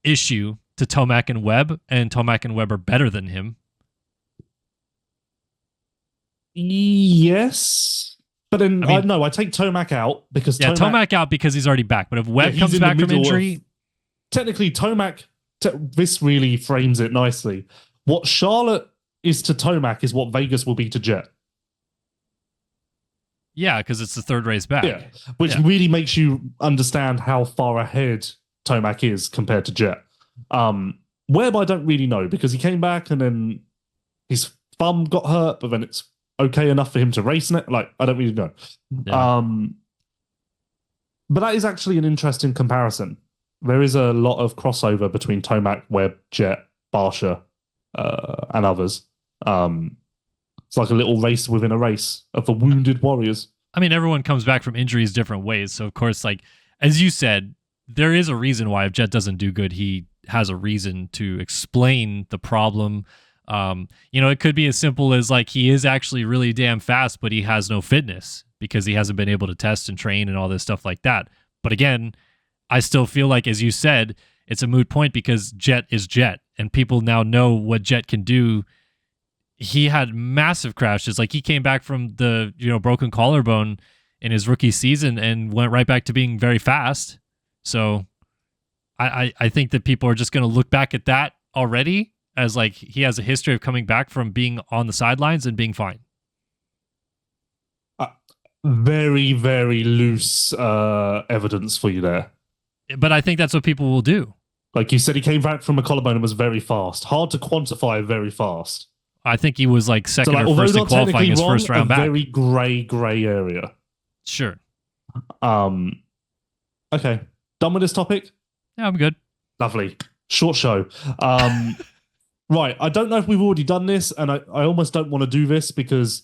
issue to Tomac and Webb, and Tomac and Webb are better than him. Yes, but then I take Tomac out because Tomac out because he's already back. But if Webb comes back from injury, technically Tomac, this really frames it nicely. What Charlotte is to Tomac is what Vegas will be to Jet. Yeah, because it's the 3rd race back. Yeah, which really makes you understand how far ahead Tomac is compared to Jet. Webb I don't really know because he came back and then his thumb got hurt, but then it's okay enough for him to race in it. Like, I don't really know. Yeah. But that is actually an interesting comparison. There is a lot of crossover between Tomac, Webb, Jet, Barsha, and others. It's like a little race within a race of the wounded warriors. I mean, everyone comes back from injuries different ways. So, of course, like, as you said, there is a reason why if Jet doesn't do good, he has a reason to explain the problem. It could be as simple as like he is actually really damn fast, but he has no fitness because he hasn't been able to test and train and all this stuff like that. But again, I still feel like, as you said, it's a moot point because Jet is Jet and people now know what Jet can do. He had massive crashes. Like he came back from the, broken collarbone in his rookie season and went right back to being very fast. So I think that people are just going to look back at that already as like he has a history of coming back from being on the sidelines and being fine. Very, very loose evidence for you there. But I think that's what people will do. Like you said, he came back from a collarbone and was very fast. Hard to quantify very fast. I think he was like second or first in qualifying his first round back. Very gray area. Sure. Okay. Done with this topic? Yeah, I'm good. Lovely. Short show. Right. I don't know if we've already done this, and I almost don't want to do this because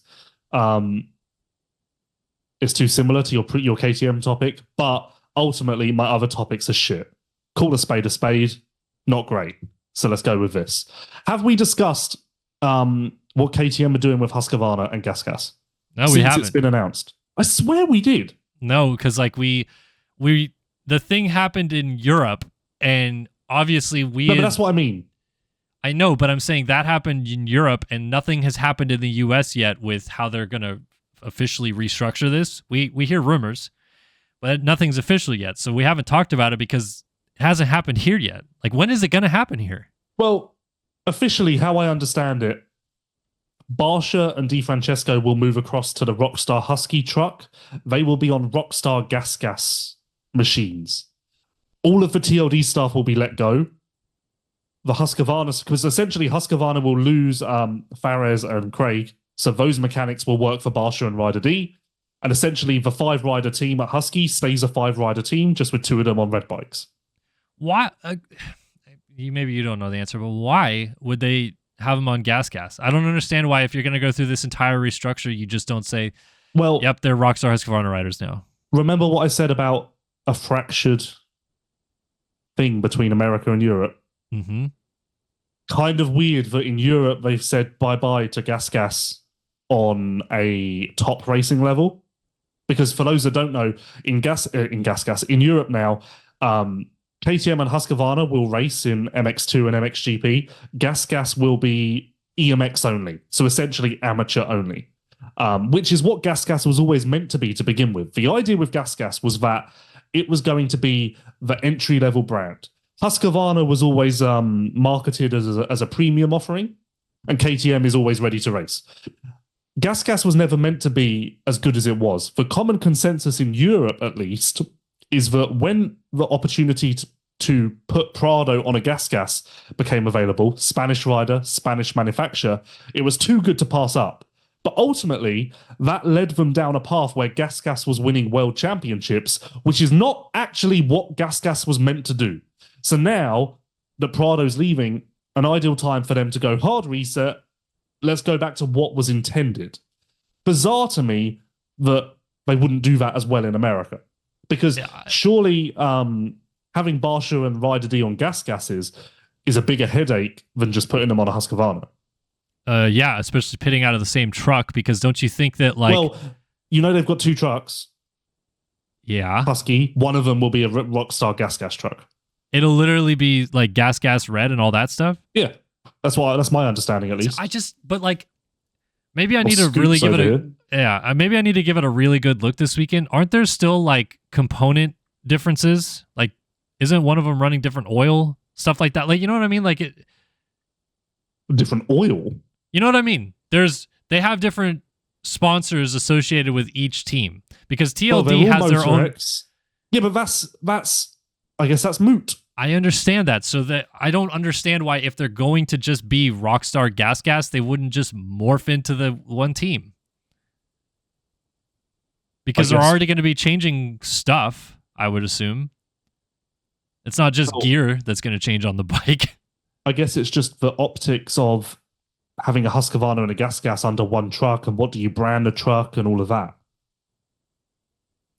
it's too similar to your KTM topic. But ultimately, my other topics are shit. Call a spade, not great. So let's go with this. Have we discussed what KTM are doing with Husqvarna and GasGas? No, we haven't. It's been announced. I swear we did. No, because like the thing happened in Europe, and obviously but that's what I mean. I know, but I'm saying that happened in Europe, and nothing has happened in the US yet with how they're going to officially restructure this. We hear rumors, but nothing's official yet. So we haven't talked about it because it hasn't happened here yet. Like, when is it going to happen here? Well, officially, how I understand it, Barsha and DiFrancesco will move across to the Rockstar Husky truck. They will be on Rockstar GasGas machines. All of the TLD staff will be let go. The Husqvarna, because essentially Husqvarna will lose Fares and Craig, so those mechanics will work for Barsha and Rider D, and essentially the 5-rider team at Husky stays a 5-rider team, just with 2 of them on red bikes. Why? Maybe you don't know the answer, but why would they have them on GasGas? I don't understand why, if you're going to go through this entire restructure, you just don't say, well, yep, they're Rockstar Husqvarna riders now. Remember what I said about a fractured thing between America and Europe? Mm-hmm. Kind of weird that in Europe they've said bye-bye to GasGas on a top racing level. Because for those that don't know, in Europe now, KTM and Husqvarna will race in MX2 and MXGP. GasGas will be EMX only, so essentially amateur only, which is what GasGas was always meant to be to begin with. The idea with GasGas was that it was going to be the entry-level brand. Husqvarna was always marketed as a premium offering, and KTM is always ready to race. GasGas was never meant to be as good as it was. The common consensus in Europe, at least, is that when the opportunity to put Prado on a GasGas became available, Spanish rider, Spanish manufacturer, it was too good to pass up. But ultimately, that led them down a path where GasGas was winning world championships, which is not actually what GasGas was meant to do. So now that Prado's leaving, an ideal time for them to go hard reset, let's go back to what was intended. Bizarre to me that they wouldn't do that as well in America. Because surely having Barsha and Rider D on GasGas is a bigger headache than just putting them on a Husqvarna. Yeah, especially pitting out of the same truck, because don't you think that, like... Well, you know they've got 2 trucks. Yeah. Husky. One of them will be a Rockstar GasGas truck. It'll literally be like GasGas red and all that stuff? Yeah. That's my understanding, at least. But like, maybe I need to really give it maybe I need to give it a really good look this weekend. Aren't there still like component differences? Like, isn't one of them running different oil? Stuff like that. Like, you know what I mean? Like different oil? You know what I mean? They have different sponsors associated with each team, because TLD has their own. Yeah, but that's I guess that's moot. I understand that. So that I don't understand why, if they're going to just be Rockstar GasGas, they wouldn't just morph into the one team. Because they're already going to be changing stuff, I would assume. It's not just gear that's going to change on the bike. I guess it's just the optics of having a Husqvarna and a GasGas under one truck, and what do you brand a truck and all of that.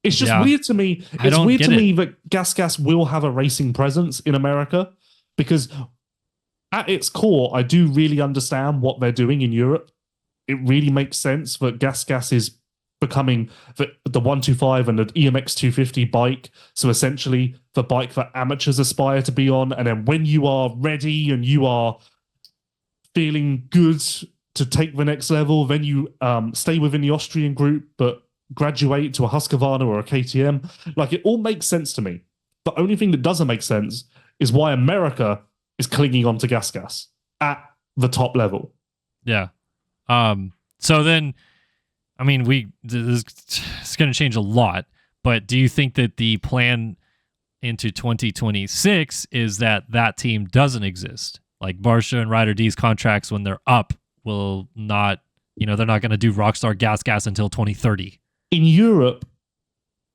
It's just weird to me. It's weird to me that GasGas will have a racing presence in America, because at its core, I do really understand what they're doing in Europe. It really makes sense that GasGas is becoming the 125 and the EMX 250 bike. So essentially the bike that amateurs aspire to be on. And then when you are ready and you are feeling good to take the next level, then you stay within the Austrian group, but graduate to a Husqvarna or a KTM. Like, it all makes sense to me. The only thing that doesn't make sense is why America is clinging on to GasGas at the top level. Yeah. So then, I mean, it's going to change a lot, but do you think that the plan into 2026 is that team doesn't exist? Like, Barsha and Rider D's contracts, when they're up, will not, they're not going to do Rockstar GasGas until 2030. In Europe,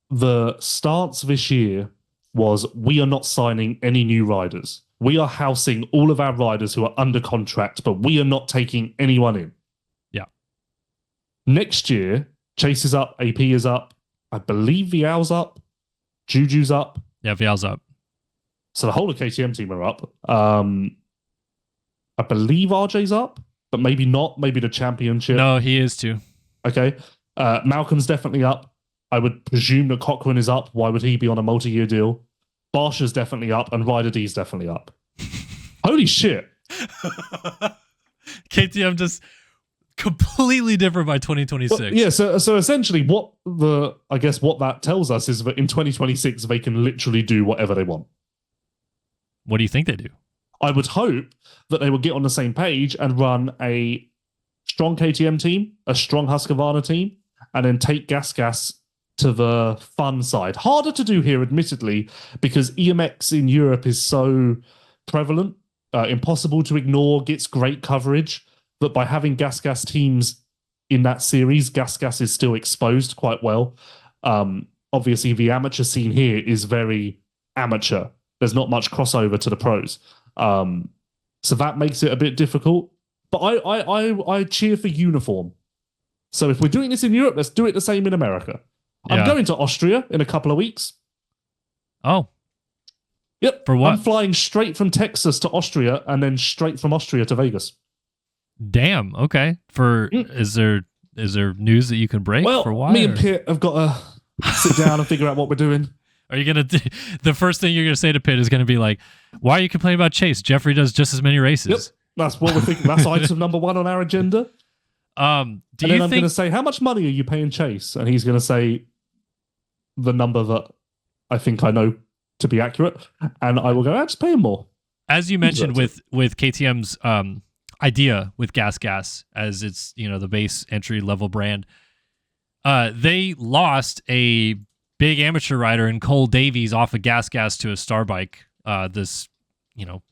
the stance this year was, we are not signing any new riders. we are housing all of our riders who are under contract, but we are not taking anyone in. Yeah. Next year, Chase is up, AP is up, I believe Vial's up, Juju's up. Yeah, Vial's up. So the whole of KTM team are up. I believe RJ's up, but maybe not. Maybe the championship. No, he is too. Okay. Malcolm's definitely up. I would presume that Cochrane is up. Why would he be on a multi-year deal? Barsha's definitely up, and Ryder D's definitely up. Holy shit. KTM just completely different by 2026. Well, yeah, so essentially what that tells us is that in 2026 they can literally do whatever they want. What do you think they do? I would hope that they would get on the same page and run a strong KTM team, a strong Husqvarna team, and then take Gas to the fun side. Harder to do here, admittedly, because EMX in Europe is so prevalent, impossible to ignore, gets great coverage, that by having Gas teams in that series, Gas is still exposed quite well. Obviously, the amateur scene here is very amateur. There's not much crossover to the pros. So that makes it a bit difficult. But I cheer for uniform. So if we're doing this in Europe, let's do it the same in America. Yeah. I'm going to Austria in a couple of weeks. Oh. Yep. For what? I'm flying straight from Texas to Austria and then straight from Austria to Vegas. Damn. Okay. Is there news that you can break? Well, for why? me and Pitt have got to sit down and figure out what we're doing. Are you going to the first thing you're going to say to Pitt is going to be like, why are you complaining about Chase? Jeffrey does just as many races. Yep. That's what we're thinking. That's item number 1 on our agenda. I'm going to say, how much money are you paying Chase? And he's going to say the number that I think I know to be accurate. And I will go, just pay him more. As you mentioned with KTM's idea with Gas as its, the base entry level brand, they lost a big amateur rider in Cole Davies off of Gas to a Star Bike this,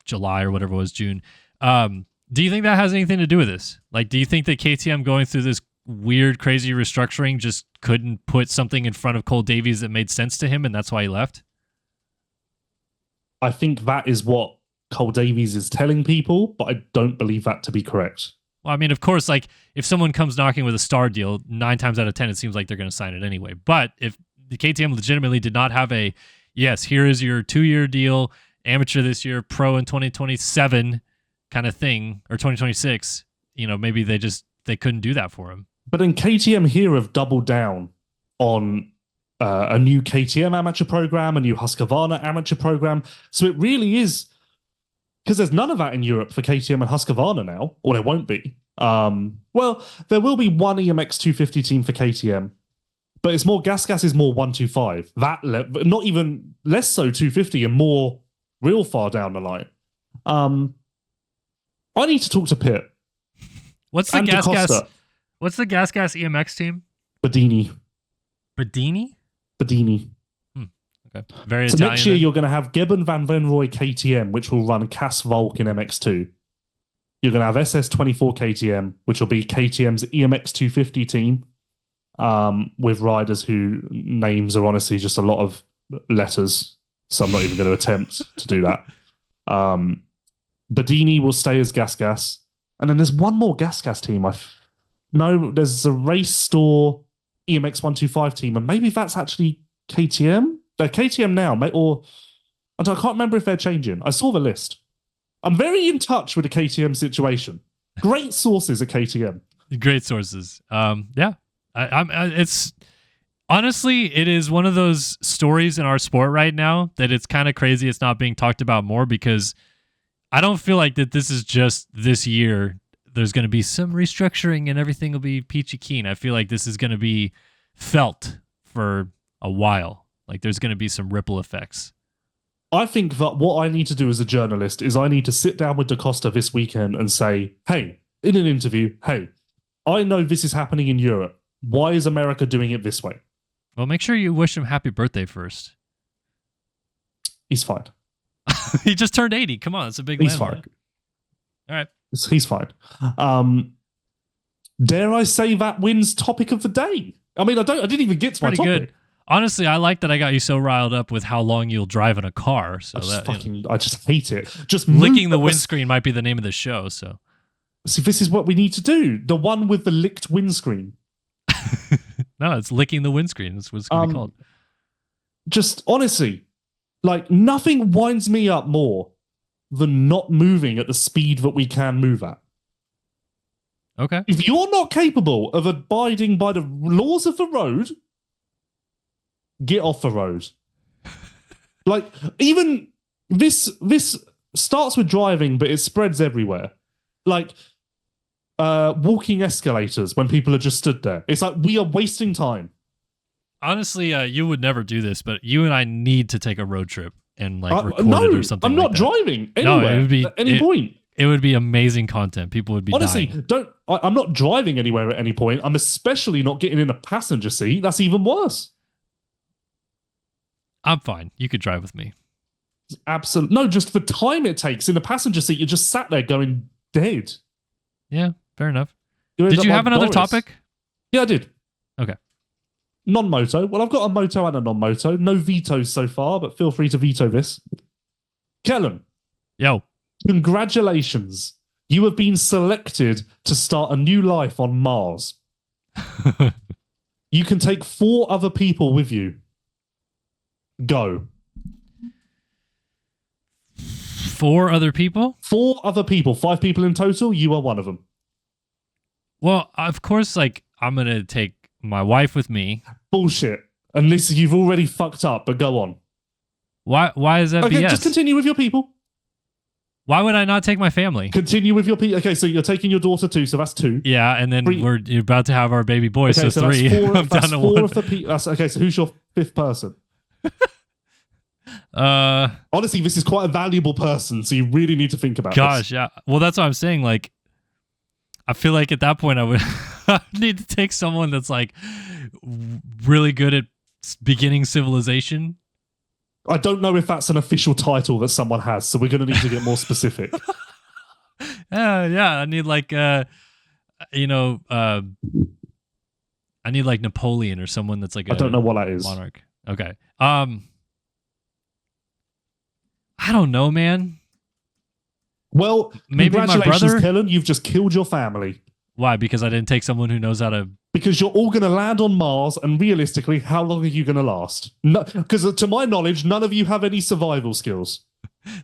July or whatever it was, June. Do you think that has anything to do with this? Like, do you think that KTM going through this weird, crazy restructuring just couldn't put something in front of Cole Davies that made sense to him, and that's why he left? I think that is what Cole Davies is telling people, but I don't believe that to be correct. Well, I mean, of course, like, if someone comes knocking with a star deal, 9 times out of 10, it seems like they're going to sign it anyway. But if the KTM legitimately did not have a, yes, here is your 2-year deal, amateur this year, pro in 2027 kind of thing, or 2026, maybe they couldn't do that for him. But then KTM here have doubled down on a new KTM amateur program, a new Husqvarna amateur program. So it really is, because there's none of that in Europe for KTM and Husqvarna now, or there won't be. Well, there will be one EMX 250 team for KTM, but it's more Gas is more 125. Not even less so 250 and more real far down the line. I need to talk to Pitt. What's the Gas? What's the Gas EMX team? Badini. Okay. Very so Italian. Next year you're going to have Gebben Van Venrooy KTM, which will run Cass Volk in MX2. You're going to have SS24 KTM, which will be KTM's EMX 250 team, with riders who names are honestly just a lot of letters, so I'm not even going to attempt to do that. Badini will stay as Gas. And then there's one more Gas team. There's a Race Store EMX 125 team, and maybe that's actually KTM. They're KTM now, or I can't remember if they're changing. I saw the list. I'm very in touch with the KTM situation. Great sources at KTM. Great sources. Yeah. It's honestly, it is one of those stories in our sport right now that it's kind of crazy it's not being talked about more, because I don't feel like that this is just this year. There's going to be some restructuring and everything will be peachy keen. I feel like this is going to be felt for a while. Like, there's going to be some ripple effects. I think that what I need to do as a journalist is I need to sit down with DaCosta this weekend and say, hey, in an interview, hey, I know this is happening in Europe. Why is America doing it this way? Well, make sure you wish him happy birthday first. He's fine. He just turned 80. Come on, it's a big He's landmark. fine. All right. He's fine. Dare I say that wins topic of the day? I mean, I didn't even get to my Pretty topic. good. Honestly, I like that I got you so riled up with how long you'll drive in a car. So I just hate it. Just licking the windscreen might be the name of the show. So see, this is what we need to do. The one with the licked windscreen. No, it's licking the windscreen. That's what it's going to be called. Just honestly, like nothing winds me up more than not moving at the speed that we can move at. Okay. If you're not capable of abiding by the laws of the road, get off the road. Like, even this starts with driving, but it spreads everywhere. Like, walking escalators when people are just stood there. It's like we are wasting time. Honestly, you would never do this, but you and I need to take a road trip and like record it or something. I'm not driving anywhere it would be, at any point. It would be amazing content. People would be honestly dying. I'm not driving anywhere at any point. I'm especially not getting in a passenger seat. That's even worse. I'm fine. You could drive with me. Absolutely. No, just the time it takes in a passenger seat, you're just sat there going dead. Yeah, fair enough. Did you have another topic? Yeah, I did. Okay. Non-moto. Well, I've got a moto and a non-moto. No vetoes so far, but feel free to veto this. Kellen. Yo. Congratulations. You have been selected to start a new life on Mars. You can take 4 other people with you. Go. 4 other people? 4 other people. 5 people in total. You are one of them. Well, of course, like, I'm going to take my wife with me. Bullshit. Unless you've already fucked up, but go on. Why is that okay, BS? Just continue with your people. Why would I not take my family? Continue with your people. Okay, so you're taking your daughter too, so that's 2. Yeah, and then we're about to have our baby boy, okay, so 3. That's 4, I'm that's down to 4 1. of the people. Okay, so who's your 5th person? Honestly, this is quite a valuable person, so you really need to think about this. Yeah. Well, that's what I'm saying. Like, I feel like at that point I would need to take someone that's like really good at beginning civilization. I don't know if that's an official title that someone has, so we're going to need to get more specific. Yeah. I need like, I need like Napoleon or someone that's like I don't know what that is. Monarch. Okay. I don't know, man. Well, maybe my congratulations, brother. Kellen. You've just killed your family. Why? Because I didn't take someone who knows how to. Because you're all going to land on Mars, and realistically, how long are you going to last? Because to my knowledge, none of you have any survival skills.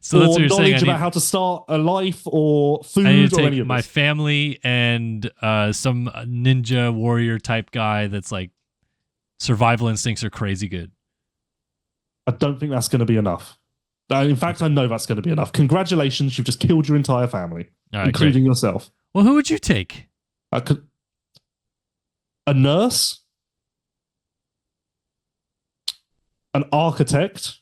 So that's what you're knowledge saying. about how to start a life or food I need to or take any of my this. family and some ninja warrior type guy that's like survival instincts are crazy good. I don't think that's going to be enough. In fact, I know that's going to be enough. Congratulations, you've just killed your entire family, including yourself. Well, who would you take? A nurse, an architect,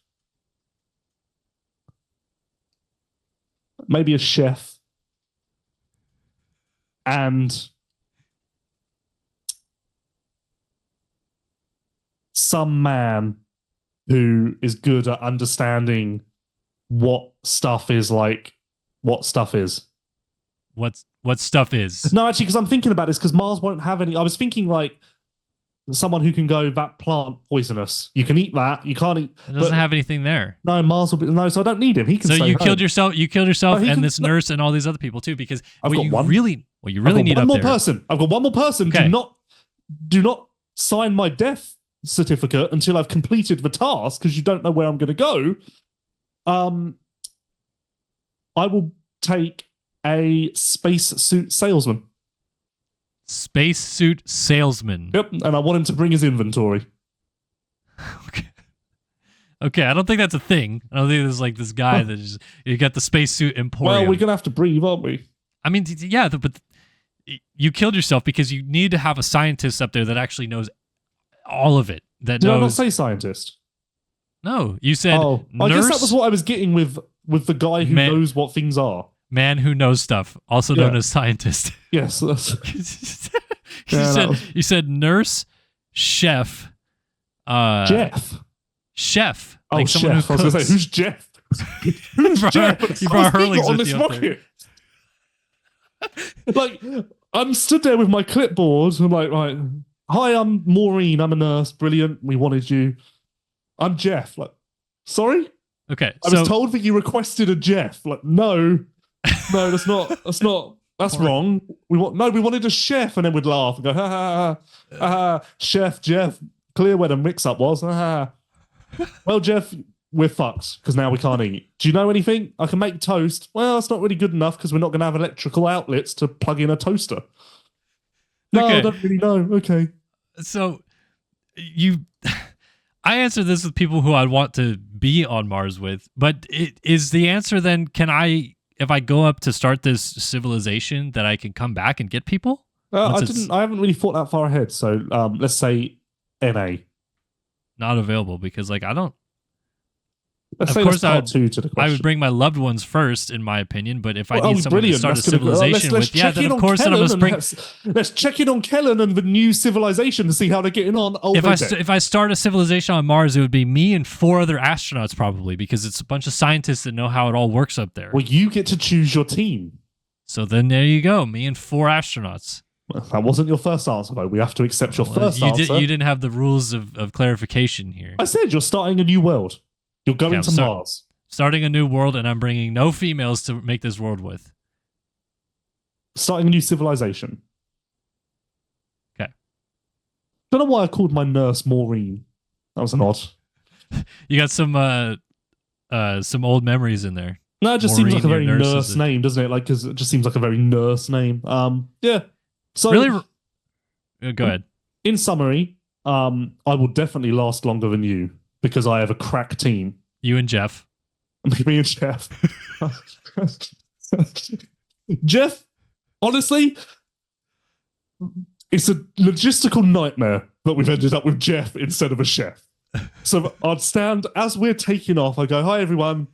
maybe a chef, and some man who is good at understanding what stuff is like, what stuff is. What stuff is? No, actually, because I'm thinking about this, because Mars won't have any. I was thinking like someone who can go, that plant poisonous. You can eat that. You can't eat. It doesn't have anything there. No, Mars will be no. So I don't need him. He can. So stay you home. killed yourself. You killed yourself, No, and this nurse and all these other people too. Because I've what got you one. really need one up more there. person. I've got one more person. Okay. Do not sign my death certificate until I've completed the task, because you don't know where I'm going to go. I will take a spacesuit salesman. Spacesuit salesman. Yep, and I want him to bring his inventory. Okay, I don't think that's a thing. I don't think there's like this guy that just you got the spacesuit emporium. Well, we're gonna have to breathe, aren't we? I mean, yeah, but you killed yourself because you need to have a scientist up there that actually knows all of it. Did I not say scientist? No, you said I nurse. guess that was what I was getting with the guy who knows what things are. Man who knows stuff, also known as scientist. Yes. You said nurse, chef, Jeff. Chef. Oh, like someone chef. I was going to say, who's Jeff? Who's Jeff? You brought Hurley's on with this you up there. rocket. Like, I'm stood there with my clipboard. And I'm like, right, hi, I'm Maureen. I'm a nurse. Brilliant. We wanted you. I'm Jeff. Like, sorry? Okay. I was told that you requested a Jeff. Like, no, that's wrong. We wanted a chef, and then we'd laugh and go, ha ha ha, ha, Chef Jeff. Clear where the mix-up was. Ha, ha. Well, Jeff, we're fucked because now we can't eat. Do you know anything? I can make toast. Well, it's not really good enough because we're not going to have electrical outlets to plug in a toaster. No, Okay. I don't really know. Okay. So I answer this with people who I'd want to be on Mars with, but is the answer then, if I go up to start this civilization, that I can come back and get people? I haven't really thought that far ahead. So let's say NA. Not available because I don't. Let's of say course, part two to the question. I would bring my loved ones first, in my opinion. But if I need someone to start a civilization with, then of course, then I must bring. Let's check in on Kellen and the new civilization to see how they're getting on. If I start a civilization on Mars, it would be me and 4 other astronauts probably, because it's a bunch of scientists that know how it all works up there. Well, you get to choose your team. So then there you go, me and 4 astronauts. That wasn't your first answer, though. We have to accept your first answer. You didn't have the rules of clarification here. I said you're starting a new world. You're going to Mars. Starting a new world, and I'm bringing no females to make this world with. Starting a new civilization. Okay. Don't know why I called my nurse Maureen. That was an odd. You got some old memories in there. No, it just Maureen, seems like a very nurse nurse name, doesn't it? Like, because it just seems like a very nurse name. Yeah. So really, go ahead. In summary, I will definitely last longer than you because I have a crack team. You and Jeff. Me and Jeff. Jeff, honestly, it's a logistical nightmare that we've ended up with Jeff instead of a chef. So I'd stand, as we're taking off, I go, hi, everyone.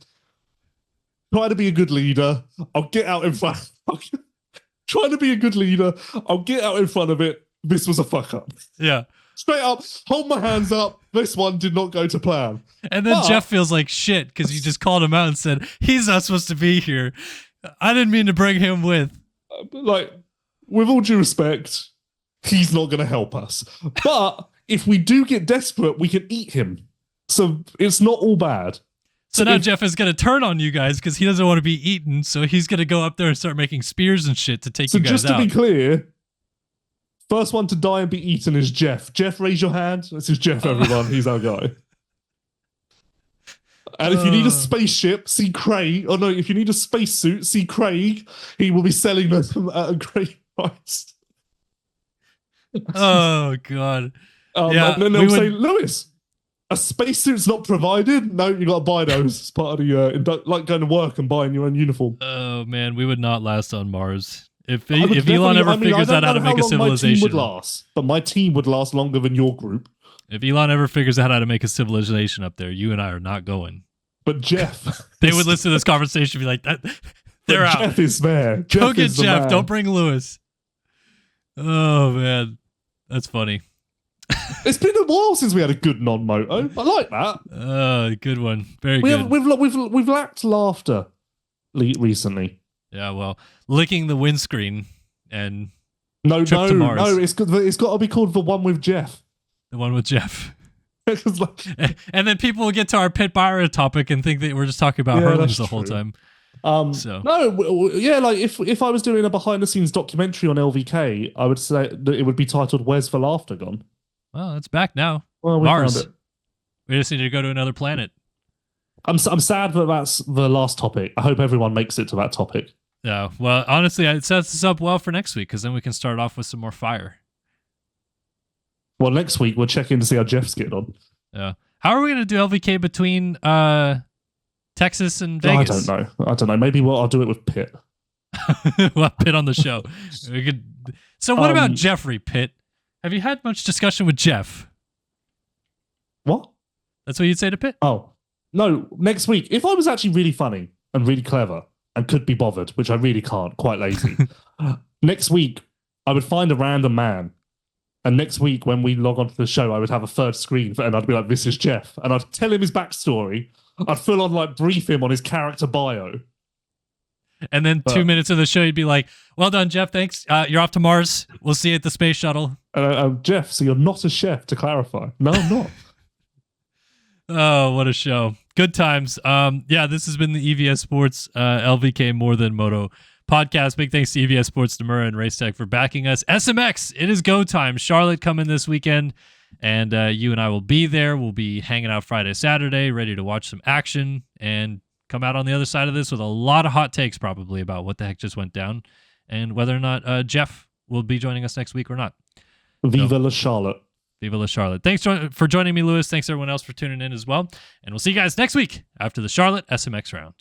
Try to be a good leader. I'll get out in front. Trying to be a good leader. I'll get out in front of it. This was a fuck up. Yeah. Straight up, hold my hands up. This one did not go to plan. And then Jeff feels like shit because you just called him out and said, he's not supposed to be here. I didn't mean to bring him with. Like, with all due respect, he's not going to help us. But if we do get desperate, we can eat him. So it's not all bad. So now Jeff is going to turn on you guys because he doesn't want to be eaten. So he's going to go up there and start making spears and shit to take you guys out. So just to be clear, first one to die and be eaten is Jeff. Jeff, raise your hand. This is Jeff, everyone. He's our guy. And if you need a spaceship, see Craig. Oh no, if you need a spacesuit, see Craig. He will be selling them at a great price. Oh God. Yeah, no, say, Lewis, a spacesuit's not provided. No, you got to buy those. It's part of the like going to work and buying your own uniform. Oh man, we would not last on Mars. If Elon ever figures out how to make a civilization, my team would last, but my team would last longer than your group. If Elon ever figures out how to make a civilization up there, you and I are not going. But Jeff, they would listen to this conversation and be like, "That they're out." Jeff is there. Go get Jeff. Don't bring Lewis. Oh man, that's funny. It's been a while since we had a good non-moto. I like that. Good one. Very good. We've lacked laughter recently. Yeah, well, licking the windscreen and no, to Mars. It's got to be called the one with Jeff. The one with Jeff. And then people will get to our Pit Byra topic and think that we're just talking about Hurlings the whole time. Like if I was doing a behind-the-scenes documentary on LVK, I would say that it would be titled "Where's the Laughter Gone?" Well, it's back now. Well, Mars. We just need to go to another planet. I'm sad that that's the last topic. I hope everyone makes it to that topic. Yeah. Well, honestly, it sets us up well for next week because then we can start off with some more fire. Well, next week we'll check in to see how Jeff's getting on. Yeah. How are we going to do LVK between Texas and Vegas? I don't know. Maybe I'll do it with Pitt. We'll have Pitt on the show. We could. So what about Jeffrey Pitt? Have you had much discussion with Jeff? What? That's what you'd say to Pitt? Oh, no. Next week, if I was actually really funny and really clever and could be bothered, which I really can't, quite lazy, next week I would find a random man. And next week, when we log onto the show, I would have a third screen and I'd be like, this is Jeff. And I'd tell him his backstory. I'd full on brief him on his character bio. And then 2 minutes of the show, you'd be like, well done, Jeff. Thanks. You're off to Mars. We'll see you at the space shuttle. Jeff, so you're not a chef, to clarify. No, I'm not. Oh, what a show. Good times. Yeah, this has been the EVS Sports LVK More Than Moto podcast. Big thanks to EVS Sports, Namura, and Racetech for backing us. SMX, it is go time. Charlotte coming this weekend, and you and I will be there. We'll be hanging out Friday, Saturday, ready to watch some action and come out on the other side of this with a lot of hot takes probably about what the heck just went down and whether or not Jeff will be joining us next week or not. Viva la Charlotte. Viva la Charlotte. Thanks for joining me, Lewis. Thanks everyone else for tuning in as well. And we'll see you guys next week after the Charlotte SMX round.